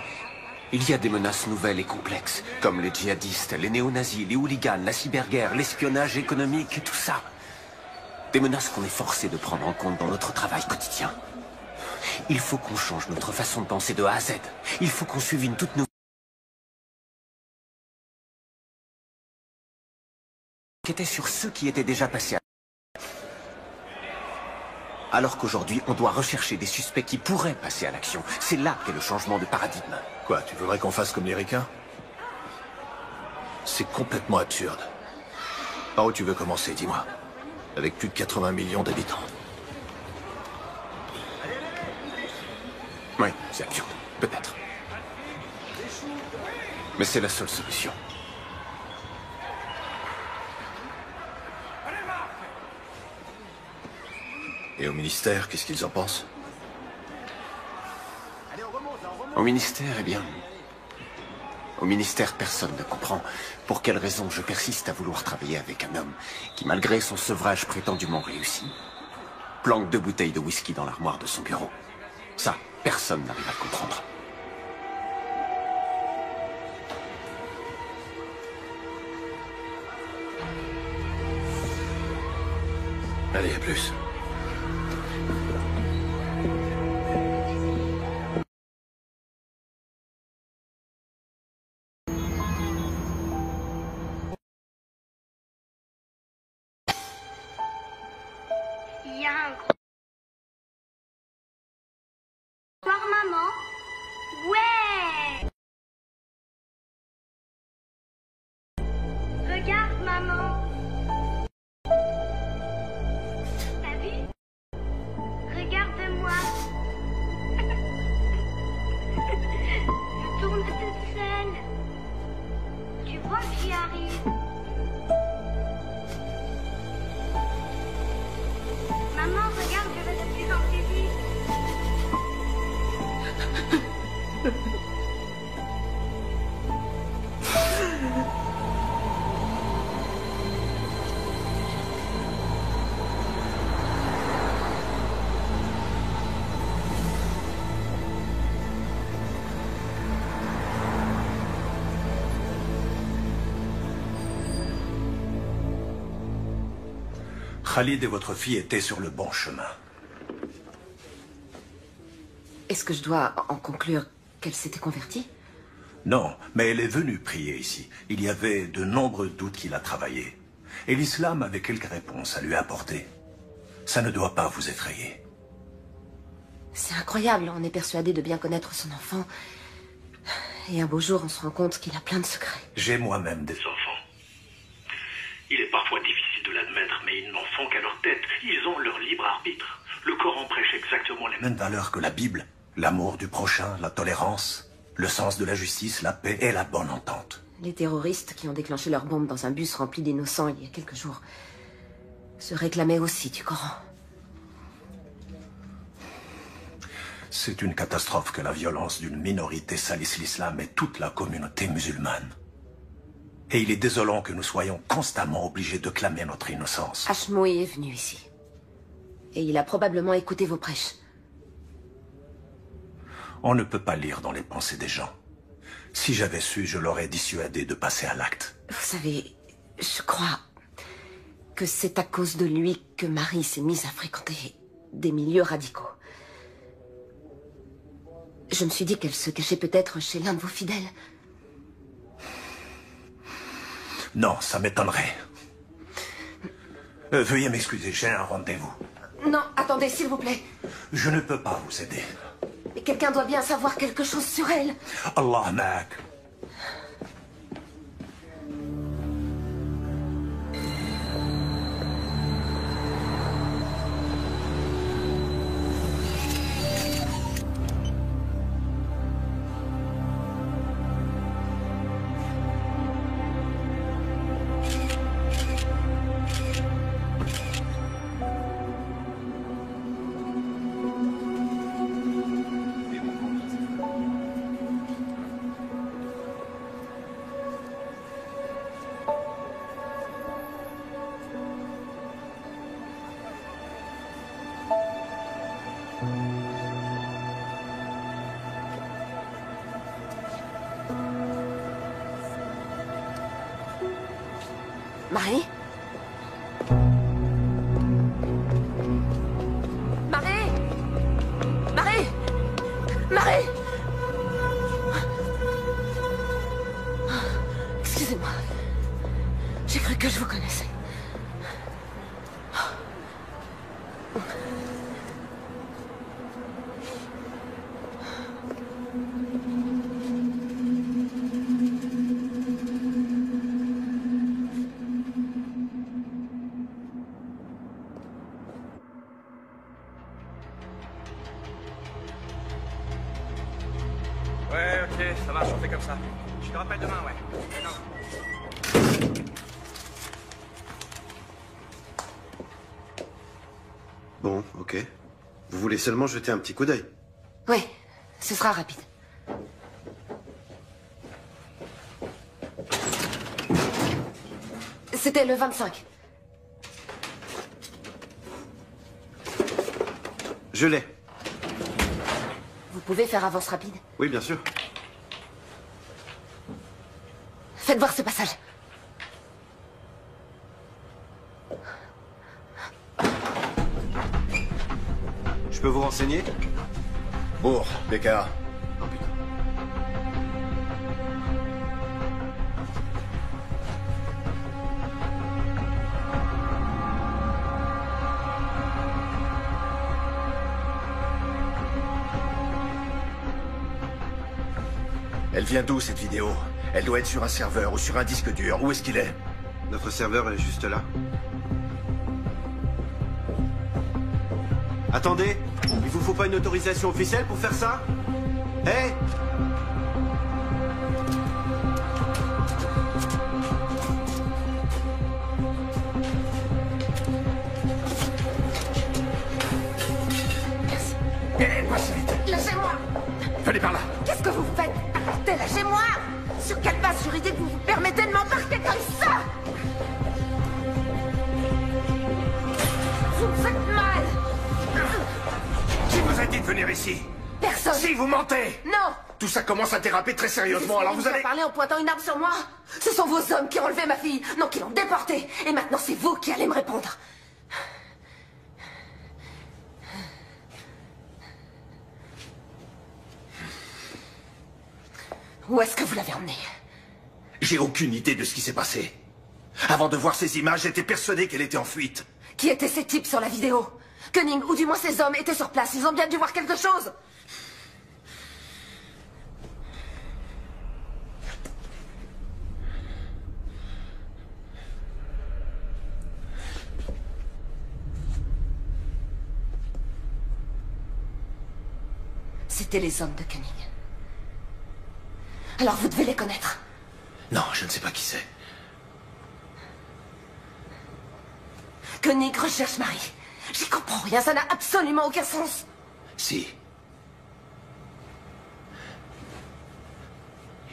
il y a des menaces nouvelles et complexes, comme les djihadistes, les néo-nazis, les hooligans, la cyberguerre, l'espionnage économique, et tout ça. Des menaces qu'on est forcé de prendre en compte dans notre travail quotidien. Il faut qu'on change notre façon de penser de A à Z. Il faut qu'on suive une toute nouvelle... qui était sur ceux qui étaient déjà passés à... Alors qu'aujourd'hui, on doit rechercher des suspects qui pourraient passer à l'action. C'est là qu'est le changement de paradigme. Quoi, tu voudrais qu'on fasse comme les ricains? C'est complètement absurde. Par où tu veux commencer, dis-moi? Avec plus de 80 millions d'habitants. Oui, c'est absurde. Peut-être. Mais c'est la seule solution. Et au ministère, qu'est-ce qu'ils en pensent? Au ministère, eh bien... Au ministère, personne ne comprend pour quelle raison je persiste à vouloir travailler avec un homme qui, malgré son sevrage prétendument réussi, planque 2 bouteilles de whisky dans l'armoire de son bureau. Ça, personne n'arrive à le comprendre. Allez, à plus. Il y a un gros... Voir maman? Ouais! Regarde maman! T'as vu? Regarde-moi! Je tourne toute seule. Tu vois que j'y arrive? Maman, regarde, je vais de plus en plus vite. Khalid et votre fille étaient sur le bon chemin. Est-ce que je dois en conclure qu'elle s'était convertie? Non, mais elle est venue prier ici. Il y avait de nombreux doutes qu'il a travaillé. Et l'islam avait quelques réponses à lui apporter. Ça ne doit pas vous effrayer. C'est incroyable, on est persuadé de bien connaître son enfant. Et un beau jour, on se rend compte qu'il a plein de secrets. J'ai moi-même des enfants. Il est parfois difficile de l'admettre, mais ils n'en font qu'à leur tête. Ils ont leur libre arbitre. Le Coran prêche exactement les mêmes valeurs que la Bible. L'amour du prochain, la tolérance, le sens de la justice, la paix et la bonne entente. Les terroristes qui ont déclenché leur bombe dans un bus rempli d'innocents il y a quelques jours se réclamaient aussi du Coran. C'est une catastrophe que la violence d'une minorité salisse l'islam et toute la communauté musulmane. Et il est désolant que nous soyons constamment obligés de clamer notre innocence. Hashmoui est venu ici. Et il a probablement écouté vos prêches. On ne peut pas lire dans les pensées des gens. Si j'avais su, je l'aurais dissuadé de passer à l'acte. Vous savez, je crois que c'est à cause de lui que Marie s'est mise à fréquenter des milieux radicaux. Je me suis dit qu'elle se cachait peut-être chez l'un de vos fidèles. Non, ça m'étonnerait. Veuillez m'excuser, j'ai un rendez-vous. Non, attendez, s'il vous plaît. Je ne peux pas vous aider. Mais quelqu'un doit bien savoir quelque chose sur elle. Allah ma'ak. Marie? Marie? Marie? Marie? Excusez-moi. J'ai cru que je vous connaissais. Ouais, ok, ça marche, on fait comme ça. Je te rappelle demain, ouais. Bon, ok. Vous voulez seulement jeter un petit coup d'œil? Oui, ce sera rapide. C'était le 25. Je l'ai. Vous pouvez faire avance rapide? Oui, bien sûr. Faites voir ce passage. Je peux vous renseigner? Bourg, BKA. Oh putain. Elle vient d'où, cette vidéo? Elle doit être sur un serveur ou sur un disque dur. Où est-ce qu'il est? Notre serveur est juste là. Attendez, il vous faut pas une autorisation officielle pour faire ça? Hé! Merci. Passe vite. Lâchez-moi! Venez par là. Qu'est-ce que vous faites? Arrêtez, lâchez-moi! Sur quelle base juridique vous vous permettez de m'embarquer comme ça? Vous me faites mal! Qui vous a dit de venir ici? Personne! Si, vous mentez! Non! Tout ça commence à déraper très sérieusement, alors vous allez... parler en pointant une arme sur moi? Ce sont vos hommes qui ont enlevé ma fille, non, qui l'ont déportée. Et maintenant, c'est vous qui allez me répondre. Où est-ce que vous l'avez emmenée? J'ai aucune idée de ce qui s'est passé. Avant de voir ces images, j'étais persuadé qu'elle était en fuite. Qui étaient ces types sur la vidéo? Koenig, ou du moins ces hommes, étaient sur place. Ils ont bien dû voir quelque chose. C'était les hommes de Koenig. Alors vous devez les connaître. Non, je ne sais pas qui c'est. Koenig recherche Marie. J'y comprends rien, ça n'a absolument aucun sens. Si.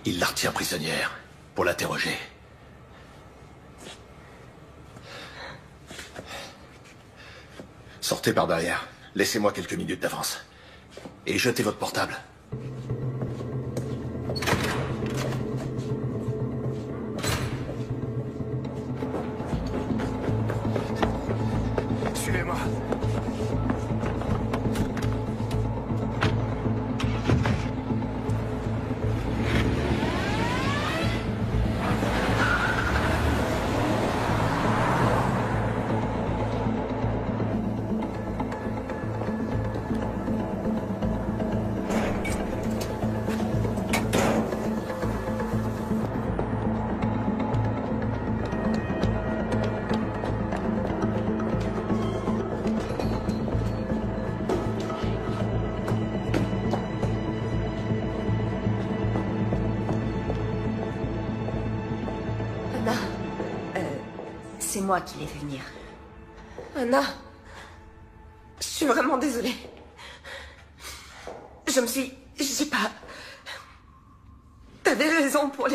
Il la retient prisonnière pour l'interroger. Sortez par derrière. Laissez-moi quelques minutes d'avance. Et jetez votre portable. Suivez-moi. c'est moi qui l'ai fait venir. Anna, je suis vraiment désolée. J'ai pas... T'avais raison pour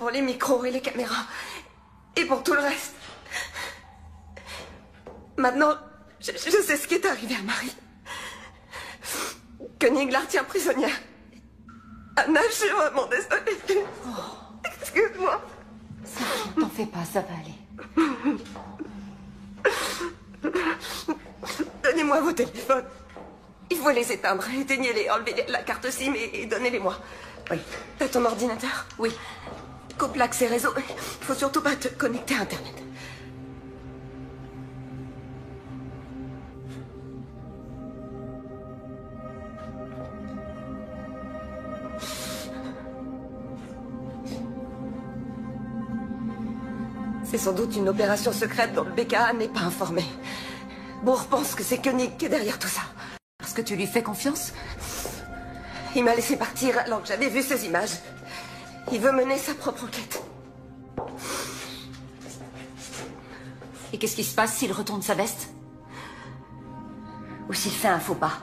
les micros et les caméras. Et pour tout le reste. Maintenant, je sais ce qui est arrivé à Marie. Koenig la retient prisonnière. Anna, je suis vraiment désolée. Excuse-moi. Ça, t'en fais pas, ça va aller. Donnez-moi vos téléphones. Il faut les éteindre. Éteignez-les, enlevez la carte SIM et donnez-les-moi. Oui. T'as ton ordinateur? Oui. Coupe l'accès réseau. Faut surtout pas te connecter à Internet. C'est sans doute une opération secrète dont le BKA n'est pas informé. Bourg pense que c'est Koenig qui est derrière tout ça. Parce que tu lui fais confiance? Il m'a laissé partir alors que j'avais vu ces images. Il veut mener sa propre enquête. Et qu'est-ce qui se passe s'il retourne sa veste? Ou s'il fait un faux pas?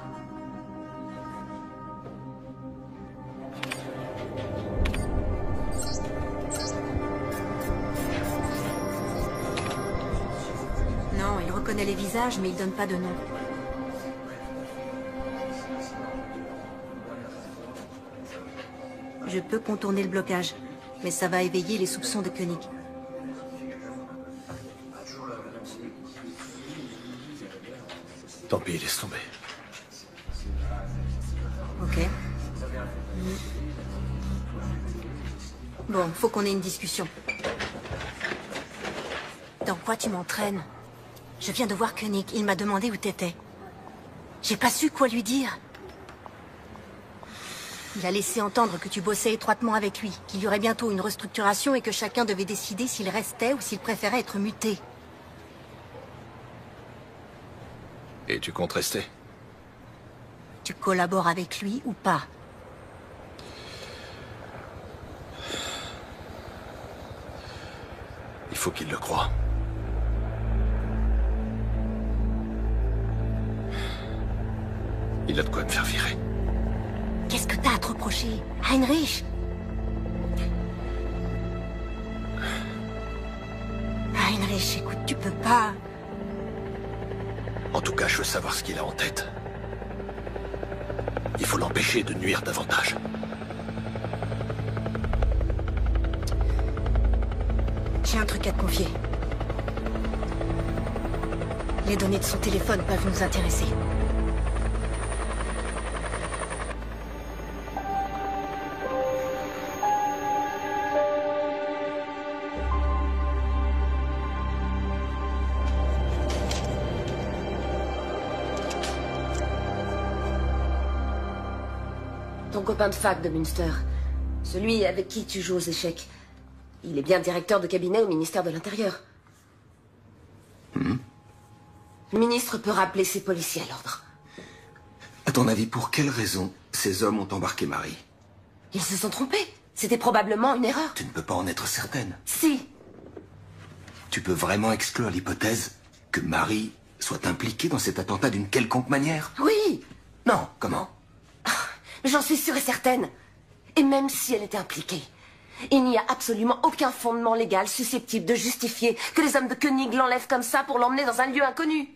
Non, il reconnaît les visages, mais il donne pas de nom. Je peux contourner le blocage, mais ça va éveiller les soupçons de Koenig. Tant pis, laisse tomber. Ok. Bon, faut qu'on ait une discussion. Dans quoi tu m'entraînes? Je viens de voir Koenig, il m'a demandé où t'étais. J'ai pas su quoi lui dire. Il a laissé entendre que tu bossais étroitement avec lui, qu'il y aurait bientôt une restructuration et que chacun devait décider s'il restait ou s'il préférait être muté. Et tu comptes rester? Tu collabores avec lui ou pas? Il faut qu'il le croie. Il a de quoi me faire virer. Qu'est-ce que t'as à te reprocher, Heinrich? Heinrich, écoute, tu peux pas... En tout cas, je veux savoir ce qu'il a en tête. Il faut l'empêcher de nuire davantage. J'ai un truc à te confier. Les données de son téléphone peuvent nous intéresser. Ton copain de fac de Münster. Celui avec qui tu joues aux échecs. Il est bien directeur de cabinet au ministère de l'Intérieur. Le ministre peut rappeler ses policiers à l'ordre. À ton avis, pour quelle raison ces hommes ont embarqué Marie? Ils se sont trompés. C'était probablement une erreur. Tu ne peux pas en être certaine. Si. Tu peux vraiment exclure l'hypothèse que Marie soit impliquée dans cet attentat d'une quelconque manière? Oui. Non, comment? J'en suis sûre et certaine. Et même si elle était impliquée, il n'y a absolument aucun fondement légal susceptible de justifier que les hommes de Koenig l'enlèvent comme ça pour l'emmener dans un lieu inconnu.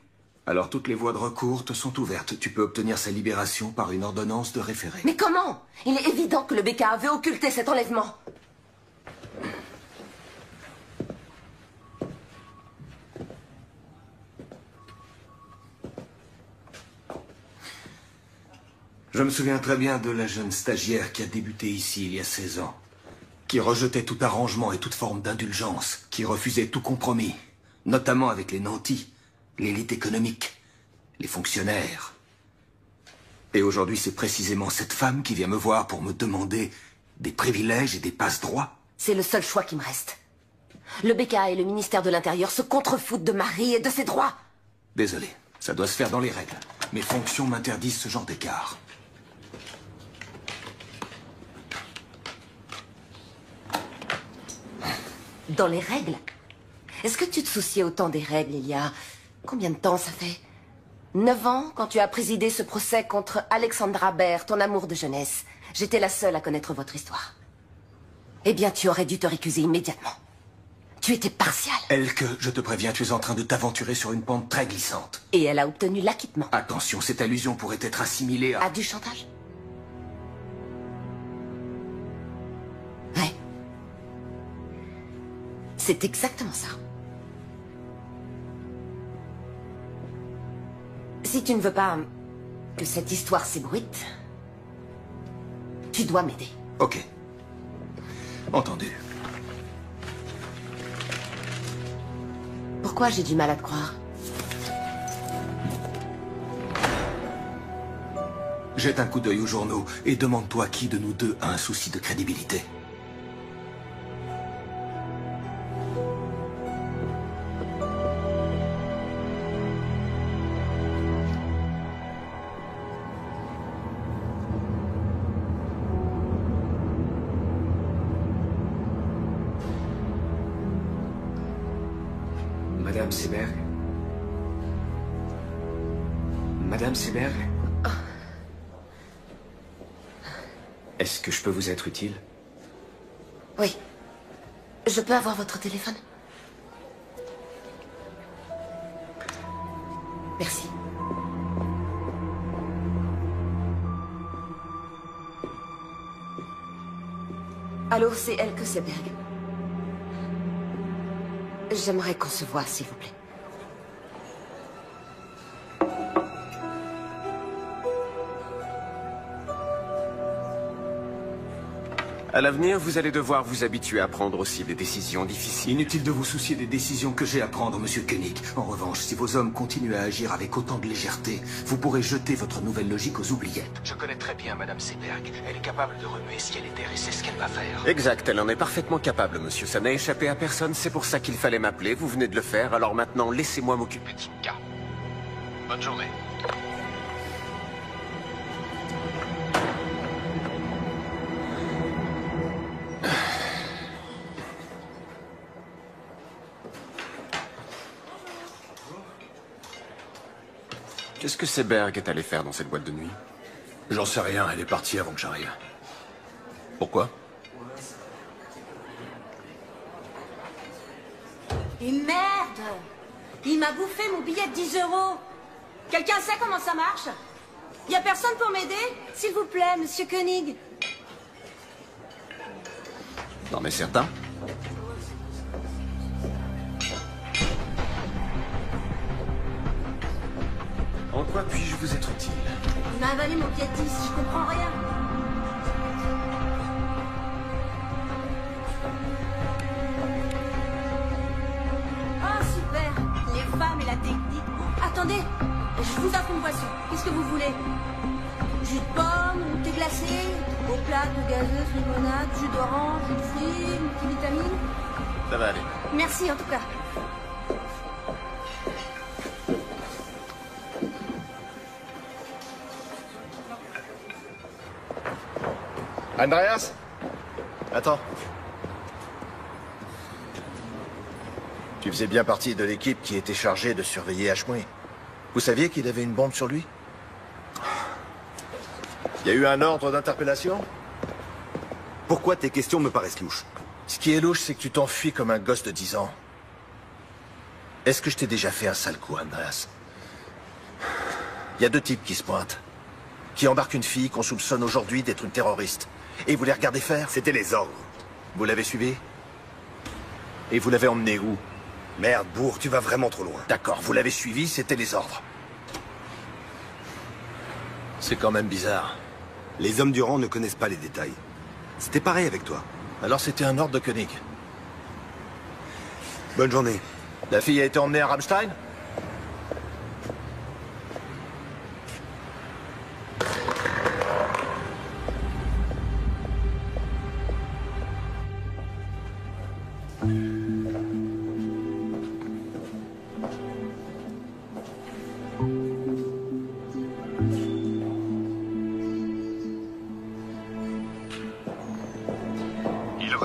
Alors toutes les voies de recours te sont ouvertes. Tu peux obtenir sa libération par une ordonnance de référé. Mais comment? Il est évident que le BKA veut occulter cet enlèvement. Je me souviens très bien de la jeune stagiaire qui a débuté ici il y a 16 ans. Qui rejetait tout arrangement et toute forme d'indulgence. Qui refusait tout compromis. Notamment avec les nantis, l'élite économique, les fonctionnaires. Et aujourd'hui, c'est précisément cette femme qui vient me voir pour me demander des privilèges et des passe-droits. C'est le seul choix qui me reste. Le BKA et le ministère de l'Intérieur se contrefoutent de Marie et de ses droits. Désolé, ça doit se faire dans les règles. Mes fonctions m'interdisent ce genre d'écart. Dans les règles? Est-ce que tu te souciais autant des règles il y a... Combien de temps ça fait? 9 ans, quand tu as présidé ce procès contre Alexandra Baer, ton amour de jeunesse. J'étais la seule à connaître votre histoire. Eh bien, tu aurais dû te récuser immédiatement. Tu étais partial. Elke, je te préviens, tu es en train de t'aventurer sur une pente très glissante. Et elle a obtenu l'acquittement. Attention, cette allusion pourrait être assimilée à... À du chantage? Ouais. C'est exactement ça. Si tu ne veux pas que cette histoire s'ébruite, tu dois m'aider. Ok. Entendu. Pourquoi j'ai du mal à te croire? Jette un coup d'œil aux journaux et demande-toi qui de nous deux a un souci de crédibilité. Madame Seberg? Madame Seberg? Est-ce que je peux vous être utile? Oui. Je peux avoir votre téléphone? Merci. Allô, c'est Elke Seberg. J'aimerais qu'on se voie, s'il vous plaît. À l'avenir, vous allez devoir vous habituer à prendre aussi des décisions difficiles. Inutile de vous soucier des décisions que j'ai à prendre, Monsieur Koenig. En revanche, si vos hommes continuent à agir avec autant de légèreté, vous pourrez jeter votre nouvelle logique aux oubliettes. Je connais très bien Madame Seberg. Elle est capable de remuer ciel et terre et c'est ce qu'elle va faire. Exact, elle en est parfaitement capable, monsieur. Ça n'a échappé à personne, c'est pour ça qu'il fallait m'appeler. Vous venez de le faire, alors maintenant, laissez-moi m'occuper de son cas. Bonne journée. Qu'est-ce que Seberg est allé faire dans cette boîte de nuit? J'en sais rien, elle est partie avant que j'arrive. Pourquoi? Et merde! Il m'a bouffé mon billet de 10 €. Quelqu'un sait comment ça marche? Y a personne pour m'aider? S'il vous plaît, Monsieur Koenig. Non mais certain. En quoi puis-je vous être utile? Il m'a avalé mon billet de 10, je comprends rien. Oh, super! Les femmes et la technique. Attendez, je vous offre une boisson. Qu'est-ce que vous voulez? Jus de pomme, thé glacé, eau plate, eau gazeuse, limonade, jus d'orange, jus de fruits, multivitamines. Ça va aller. Merci en tout cas. Andreas? Attends. Tu faisais bien partie de l'équipe qui était chargée de surveiller Ashmui. Vous saviez qu'il avait une bombe sur lui? Il y a eu un ordre d'interpellation? Pourquoi tes questions me paraissent louches? Ce qui est louche, c'est que tu t'enfuis comme un gosse de 10 ans. Est-ce que je t'ai déjà fait un sale coup, Andreas? Il y a deux types qui se pointent. Qui embarquent une fille qu'on soupçonne aujourd'hui d'être une terroriste. Et vous les regardez faire? C'était les ordres. Vous l'avez suivi? Et vous l'avez emmené où? Merde, bourre, tu vas vraiment trop loin. D'accord, vous l'avez suivi, c'était les ordres. C'est quand même bizarre. Les hommes du rang ne connaissent pas les détails. C'était pareil avec toi. Alors c'était un ordre de Koenig. Bonne journée. La fille a été emmenée à Rammstein?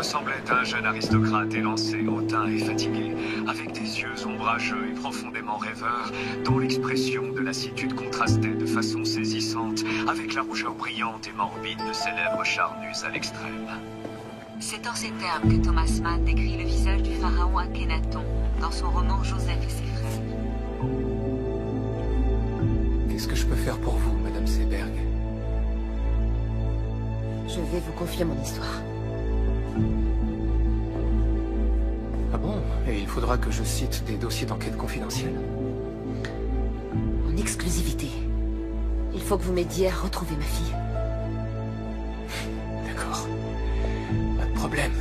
ressemblait à un jeune aristocrate élancé, hautain et fatigué, avec des yeux ombrageux et profondément rêveurs, dont l'expression de lassitude contrastait de façon saisissante avec la rougeur brillante et morbide de ses lèvres charnues à l'extrême. C'est en ces termes que Thomas Mann décrit le visage du pharaon Akhenaton dans son roman Joseph et ses frères. Qu'est-ce que je peux faire pour vous, Madame Seberg? Je vais vous confier mon histoire. Ah bon? Et il faudra que je cite des dossiers d'enquête confidentiels? En exclusivité. Il faut que vous m'aidiez à retrouver ma fille. D'accord. Pas de problème.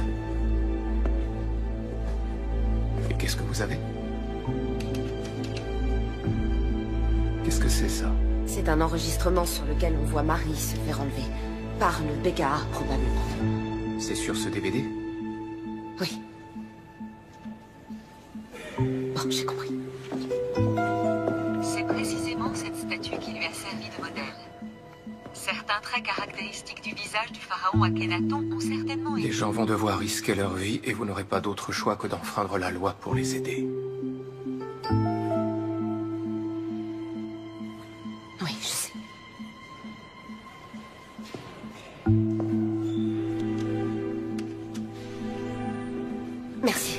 Et qu'est-ce que vous avez? Qu'est-ce que c'est, ça? C'est un enregistrement sur lequel on voit Marie se faire enlever. Par le BKA, probablement. C'est sur ce DVD? Oui. Bon, j'ai compris. C'est précisément cette statue qui lui a servi de modèle. Certains traits caractéristiques du visage du pharaon Akhenaton ont certainement été... Les gens vont devoir risquer leur vie et vous n'aurez pas d'autre choix que d'enfreindre la loi pour les aider. Oui, je sais. Merci.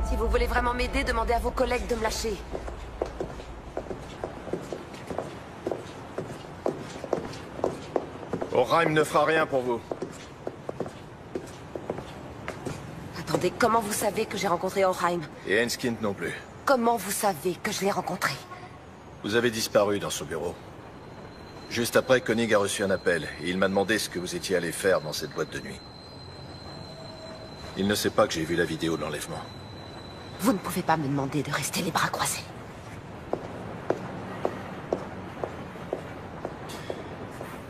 Si vous voulez vraiment m'aider, demandez à vos collègues de me lâcher. Orheim ne fera rien pour vous. Attendez, comment vous savez que j'ai rencontré Orheim? Et Enskind non plus. Comment vous savez que je l'ai rencontré? Vous avez disparu dans son bureau. Juste après, Koenig a reçu un appel et il m'a demandé ce que vous étiez allé faire dans cette boîte de nuit. Il ne sait pas que j'ai vu la vidéo de l'enlèvement. Vous ne pouvez pas me demander de rester les bras croisés.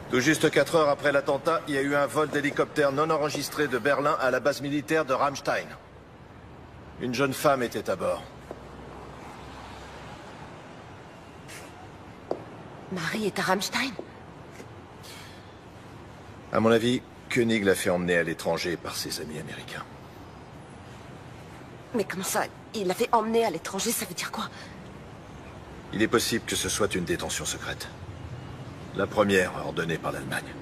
Tout juste 4 heures après l'attentat, il y a eu un vol d'hélicoptère non enregistré de Berlin à la base militaire de Ramstein. Une jeune femme était à bord. Marie est à Ramstein? À mon avis, Koenig l'a fait emmener à l'étranger par ses amis américains. Mais comment ça? Il l'a fait emmener à l'étranger, ça veut dire quoi? Il est possible que ce soit une détention secrète. La première ordonnée par l'Allemagne.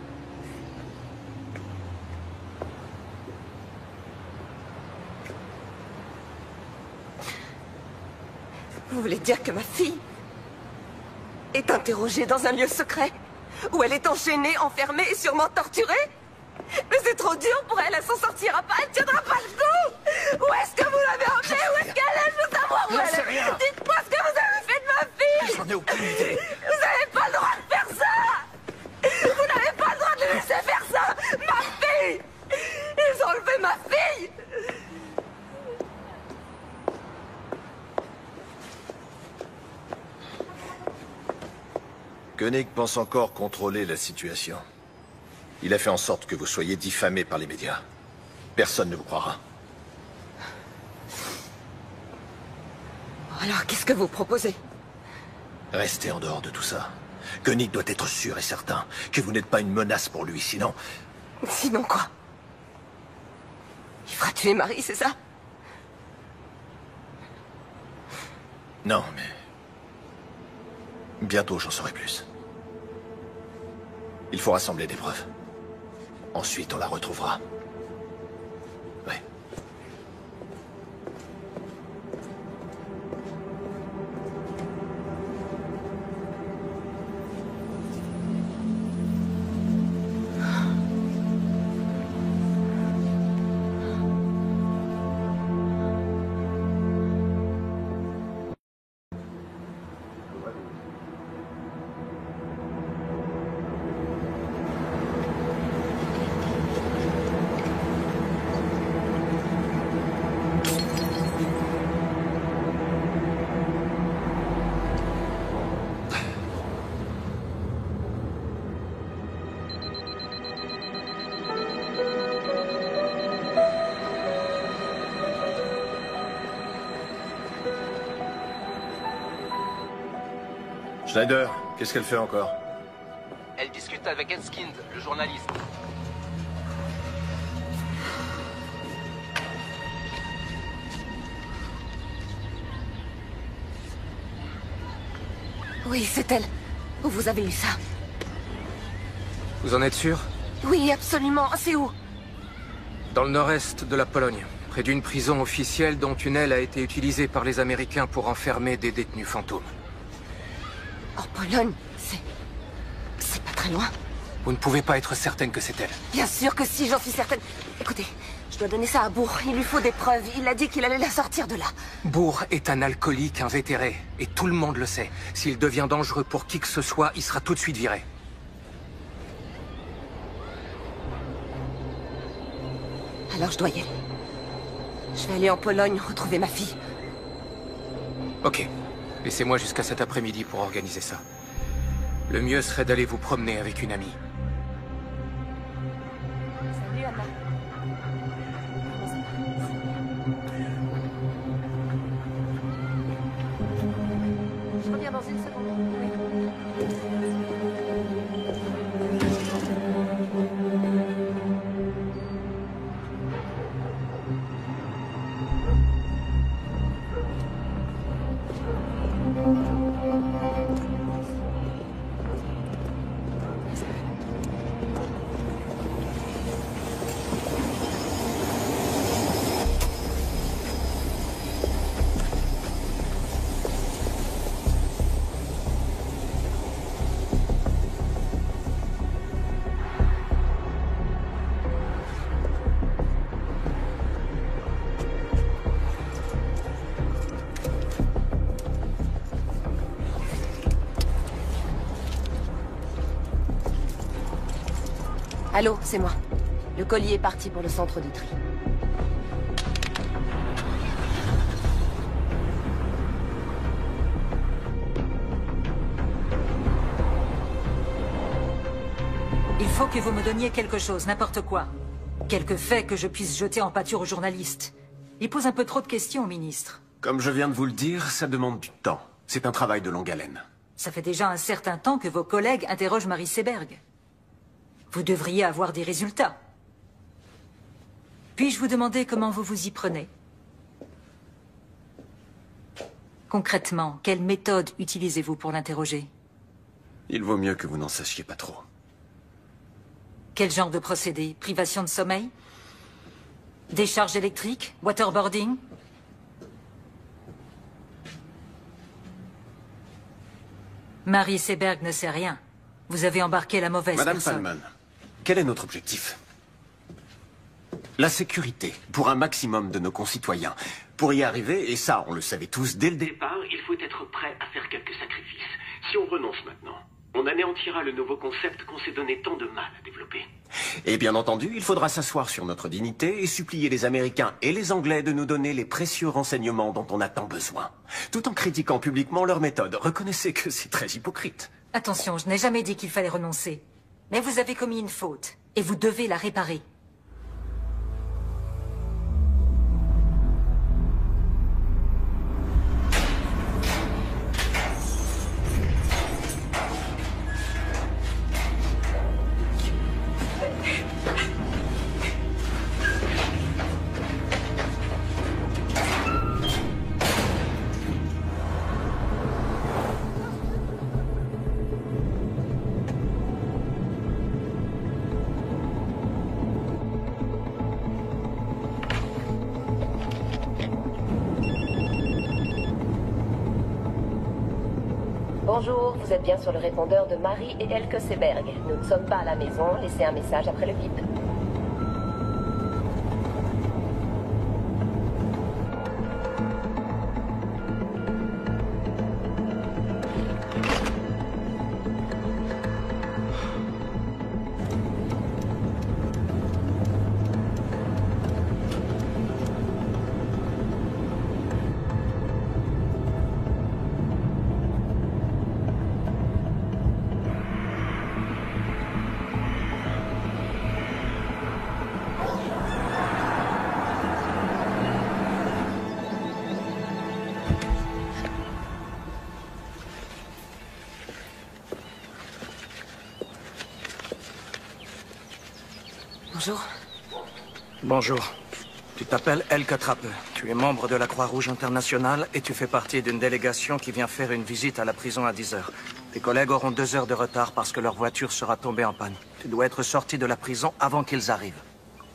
Vous voulez dire que ma fille est interrogée dans un lieu secret? Où elle est enchaînée, enfermée et sûrement torturée? Mais c'est trop dur pour elle, elle s'en sortira pas, elle tiendra pas le coup! Où est-ce que vous l'avez emmenée? Où est-ce qu'elle est? Je veux savoir où elle est! Dites-moi ce que vous avez fait de ma fille! J'en ai aucune idée! Vous n'avez pas le droit de faire ça! Vous n'avez pas le droit de laisser faire ça! Ma fille! Ils ont enlevé ma fille! Koenig pense encore contrôler la situation. Il a fait en sorte que vous soyez diffamé par les médias. Personne ne vous croira. Alors, qu'est-ce que vous proposez? Restez en dehors de tout ça. Koenig doit être sûr et certain que vous n'êtes pas une menace pour lui, sinon... Sinon quoi? Il fera tuer Marie, c'est ça? Non, mais... Bientôt, j'en saurai plus. Il faut rassembler des preuves. Ensuite, on la retrouvera. Ouais. Schneider, qu'est-ce qu'elle fait encore? Elle discute avec Enskind, le journaliste. Oui, c'est elle. Où vous avez eu ça? Vous en êtes sûr? Oui, absolument. C'est où? Dans le nord-est de la Pologne, près d'une prison officielle dont une aile a été utilisée par les Américains pour enfermer des détenus fantômes. En Pologne? C'est pas très loin. Vous ne pouvez pas être certaine que c'est elle. Bien sûr que si, j'en suis certaine. Écoutez, je dois donner ça à Bourg. Il lui faut des preuves. Il a dit qu'il allait la sortir de là. Bourg est un alcoolique invétéré, et tout le monde le sait. S'il devient dangereux pour qui que ce soit, il sera tout de suite viré. Alors je dois y aller. Je vais aller en Pologne retrouver ma fille. Ok. Laissez-moi jusqu'à cet après-midi pour organiser ça. Le mieux serait d'aller vous promener avec une amie. Salut, Anna. Je reviens dans une seconde. Allô, c'est moi. Le colis est parti pour le centre de tri. Il faut que vous me donniez quelque chose, n'importe quoi. Quelques faits que je puisse jeter en pâture aux journalistes. Il pose un peu trop de questions au ministre. Comme je viens de vous le dire, ça demande du temps. C'est un travail de longue haleine. Ça fait déjà un certain temps que vos collègues interrogent Marie Seberg. Vous devriez avoir des résultats. Puis-je vous demander comment vous vous y prenez? Concrètement, quelle méthode utilisez-vous pour l'interroger? Il vaut mieux que vous n'en sachiez pas trop. Quel genre de procédé? Privation de sommeil? Décharge électrique? Waterboarding? Marie Seberg ne sait rien. Vous avez embarqué la mauvaise Madame personne. Palman, quel est notre objectif? La sécurité, pour un maximum de nos concitoyens. Pour y arriver, et ça on le savait tous dès le départ, Il faut être prêt à faire quelques sacrifices. Si on renonce maintenant, on anéantira le nouveau concept qu'on s'est donné tant de mal à développer. et bien entendu, il faudra s'asseoir sur notre dignité et supplier les Américains et les Anglais de nous donner les précieux renseignements dont on a tant besoin. Tout en critiquant publiquement leur méthode. Reconnaissez que c'est très hypocrite. Attention, je n'ai jamais dit qu'il fallait renoncer. Mais vous avez commis une faute, et vous devez la réparer. Bonjour, vous êtes bien sur le répondeur de Marie et Elke Seberg. Nous ne sommes pas à la maison, laissez un message après le bip. Bonjour. Bonjour. Tu t'appelles Elke Trappe. Tu es membre de la Croix-Rouge internationale et tu fais partie d'une délégation qui vient faire une visite à la prison à 10 heures. Tes collègues auront 2 heures de retard parce que leur voiture sera tombée en panne. Tu dois être sorti de la prison avant qu'ils arrivent.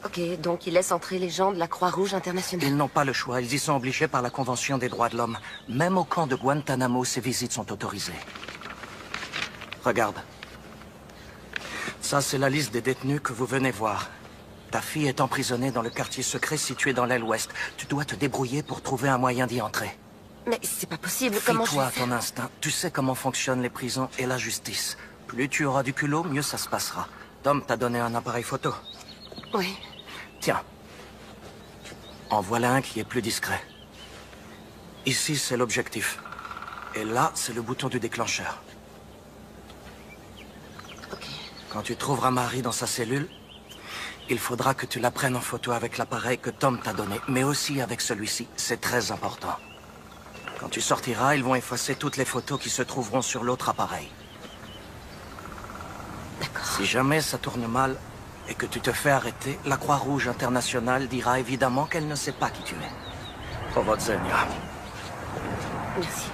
Ok, donc ils laissent entrer les gens de la Croix-Rouge internationale. Ils n'ont pas le choix, ils y sont obligés par la Convention des droits de l'homme. Même au camp de Guantanamo, ces visites sont autorisées. Regarde. Ça, c'est la liste des détenus que vous venez voir. Ta fille est emprisonnée dans le quartier secret situé dans l'aile ouest. Tu dois te débrouiller pour trouver un moyen d'y entrer. Mais c'est pas possible, comment je Fie-toi vais à ton faire? instinct. Tu sais comment fonctionnent les prisons et la justice. Plus tu auras du culot, mieux ça se passera. Tom t'a donné un appareil photo. Oui. Tiens. En voilà un qui est plus discret. Ici, c'est l'objectif. Et là, c'est le bouton du déclencheur. Quand tu trouveras Marie dans sa cellule, il faudra que tu la prennes en photo avec l'appareil que Tom t'a donné, mais aussi avec celui-ci. C'est très important. Quand tu sortiras, ils vont effacer toutes les photos qui se trouveront sur l'autre appareil. Si jamais ça tourne mal et que tu te fais arrêter, la Croix-Rouge internationale dira évidemment qu'elle ne sait pas qui tu es. Powodzenia. Merci.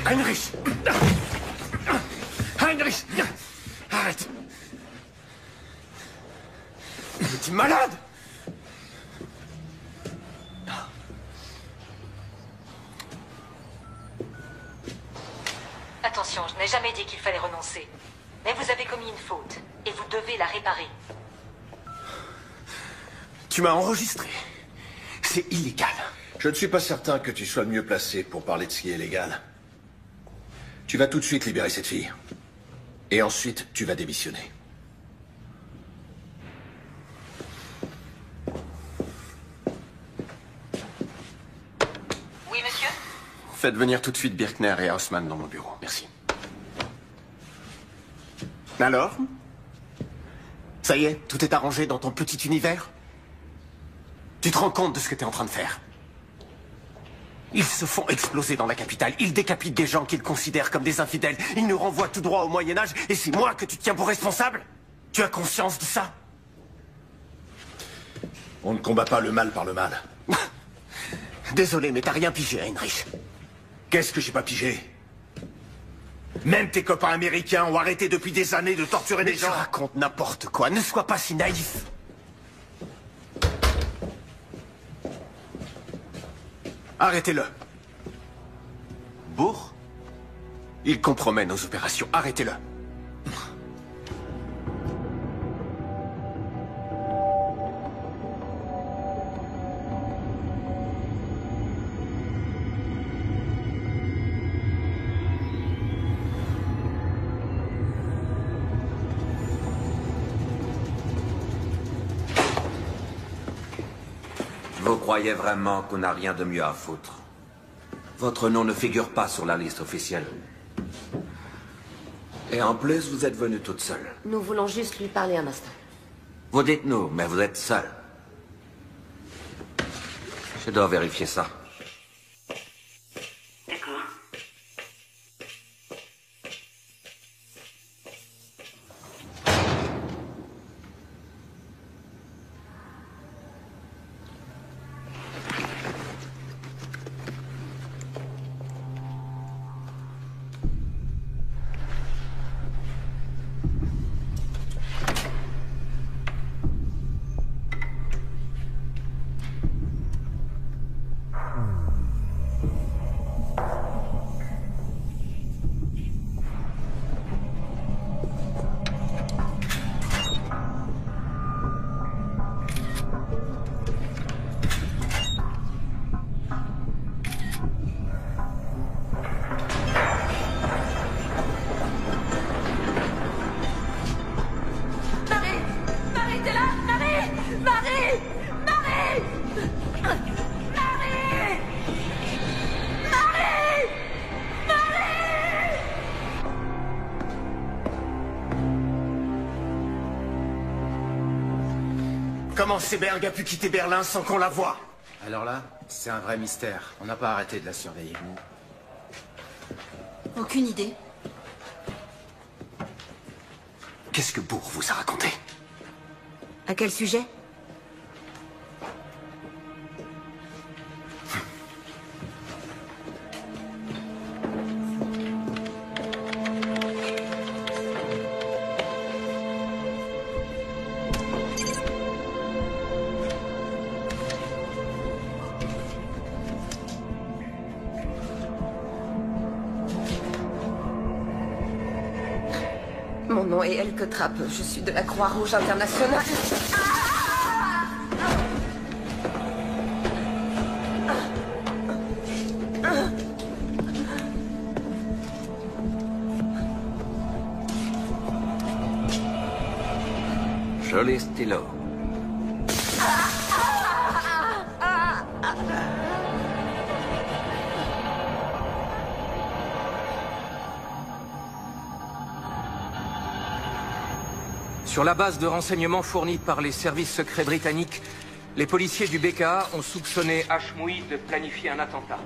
Heinrich! Heinrich! Arrête! Es-tu malade? Attention, je n'ai jamais dit qu'il fallait renoncer. Mais vous avez commis une faute, et vous devez la réparer. Tu m'as enregistré. C'est illégal. Je ne suis pas certain que tu sois le mieux placé pour parler de ce qui est légal. Tu vas tout de suite libérer cette fille. Et ensuite, tu vas démissionner. Oui, monsieur? Faites venir tout de suite Birkner et Haussmann dans mon bureau. Merci. Alors? Ça y est, tout est arrangé dans ton petit univers? Tu te rends compte de ce que tu es en train de faire? Ils se font exploser dans la capitale. Ils décapitent des gens qu'ils considèrent comme des infidèles. Ils nous renvoient tout droit au Moyen-Âge. Et c'est moi que tu tiens pour responsable? Tu as conscience de ça? On ne combat pas le mal par le mal. Désolé, mais t'as rien pigé, Heinrich. Qu'est-ce que j'ai pas pigé? Même tes copains américains ont arrêté depuis des années de torturer des gens. Tu racontes n'importe quoi. Ne sois pas si naïf. Arrêtez-le. Bourg? Il compromet nos opérations. Arrêtez-le. Vous croyez vraiment qu'on n'a rien de mieux à foutre? Votre nom ne figure pas sur la liste officielle. Et en plus, vous êtes venue toute seule. Nous voulons juste lui parler un instant. Vous dites nous, mais vous êtes seule. Je dois vérifier ça. D'accord. Comment Seberg a pu quitter Berlin sans qu'on la voie? Alors là, c'est un vrai mystère. On n'a pas arrêté de la surveiller. Aucune idée. Qu'est-ce que Bourg vous a raconté? À quel sujet? Mon nom est Elke Trapp. Je suis de la Croix-Rouge internationale. Joli stylo. Sur la base de renseignements fournis par les services secrets britanniques, les policiers du BKA ont soupçonné Hashmoui de planifier un attentat.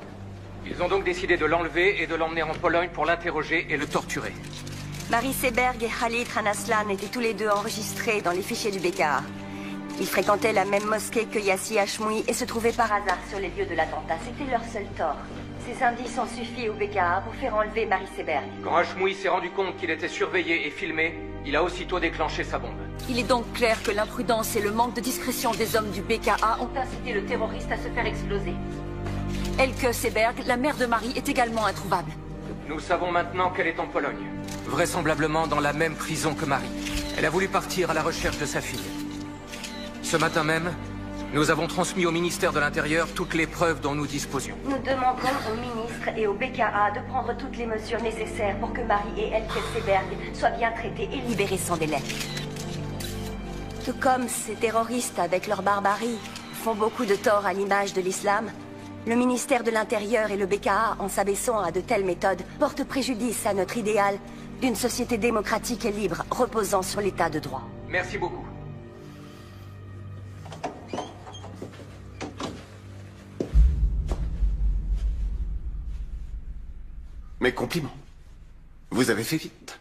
Ils ont donc décidé de l'enlever et de l'emmener en Pologne pour l'interroger et le torturer. Marie Seberg et Khalid Ranaslan étaient tous les deux enregistrés dans les fichiers du BKA. Ils fréquentaient la même mosquée que Yassi Hashmoui et se trouvaient par hasard sur les lieux de l'attentat. C'était leur seul tort. Ces indices ont suffi au BKA pour faire enlever Marie Seberg. Quand Hashmoui s'est rendu compte qu'il était surveillé et filmé, il a aussitôt déclenché sa bombe. Il est donc clair que l'imprudence et le manque de discrétion des hommes du BKA ont incité le terroriste à se faire exploser. Elke Seberg, la mère de Marie, est également introuvable. Nous savons maintenant qu'elle est en Pologne. Vraisemblablement dans la même prison que Marie. Elle a voulu partir à la recherche de sa fille. Ce matin même, nous avons transmis au ministère de l'Intérieur toutes les preuves dont nous disposions. Nous demandons au ministre et au BKA de prendre toutes les mesures nécessaires pour que Marie et Elke Seberg soient bien traitées et libérées sans délai. Tout comme ces terroristes, avec leur barbarie, font beaucoup de tort à l'image de l'islam, le ministère de l'Intérieur et le BKA, en s'abaissant à de telles méthodes, portent préjudice à notre idéal d'une société démocratique et libre, reposant sur l'état de droit. Merci beaucoup. Mes compliments. Vous avez fait vite.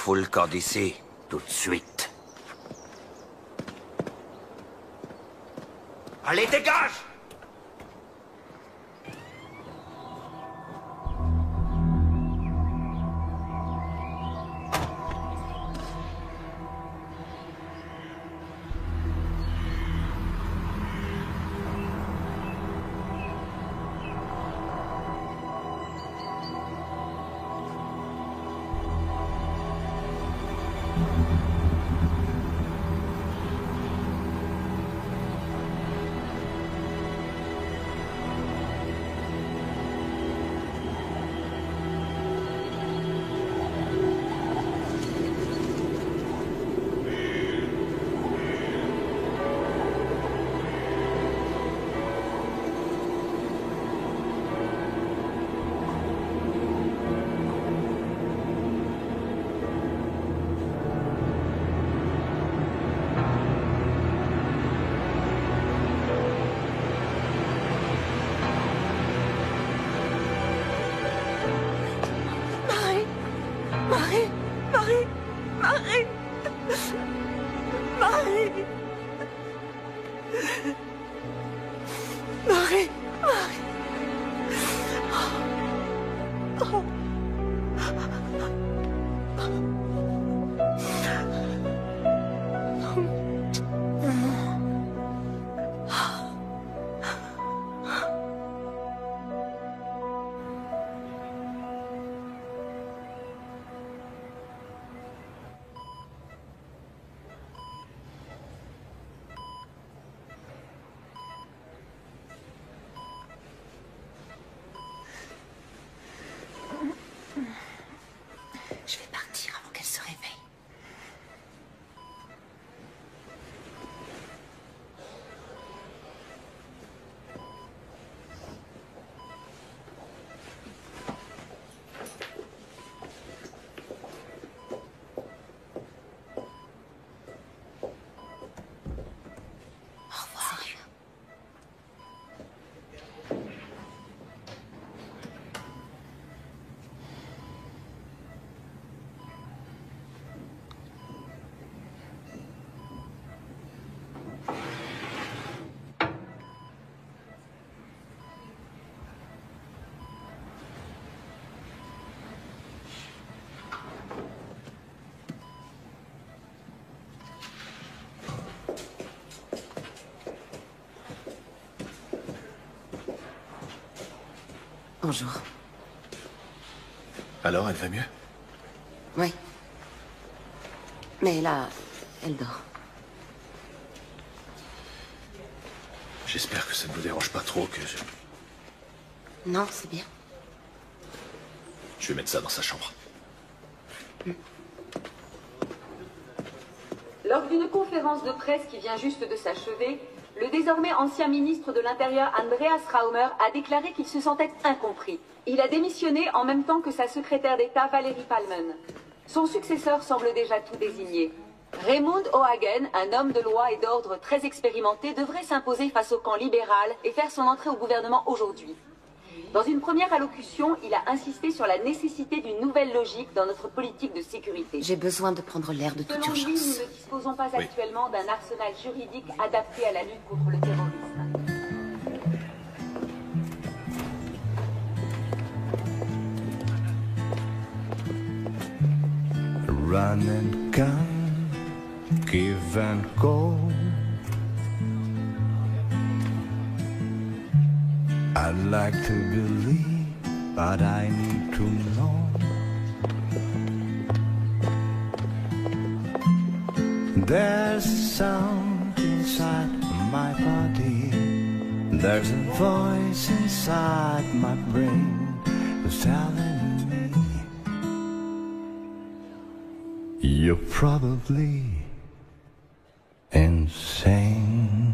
fout le camp d'ici, tout de suite. Allez, dégage! Je vais partir avant qu'elle se réveille. Au revoir. Bonjour. Alors, elle va mieux? Oui. Mais là, elle dort. J'espère que ça ne vous dérange pas trop que je... Non, c'est bien. Je vais mettre ça dans sa chambre. Lors d'une conférence de presse qui vient juste de s'achever, le désormais ancien ministre de l'Intérieur Andreas Raumer a déclaré qu'il se sentait incompris. Il a démissionné en même temps que sa secrétaire d'État Valérie Palmen. Son successeur semble déjà tout désigné. Raymond O'Hagan, un homme de loi et d'ordre très expérimenté, devrait s'imposer face au camp libéral et faire son entrée au gouvernement aujourd'hui. Dans une première allocution, il a insisté sur la nécessité d'une nouvelle logique dans notre politique de sécurité. J'ai besoin de prendre l'air de toute Selon lui, urgence. nous ne disposons pas actuellement d'un arsenal juridique adapté à la lutte contre le terrorisme. Run and gun, give and go. I'd like to believe, but I need to know. There's a sound inside my body. There's a voice inside my brain that's telling me you're probably insane.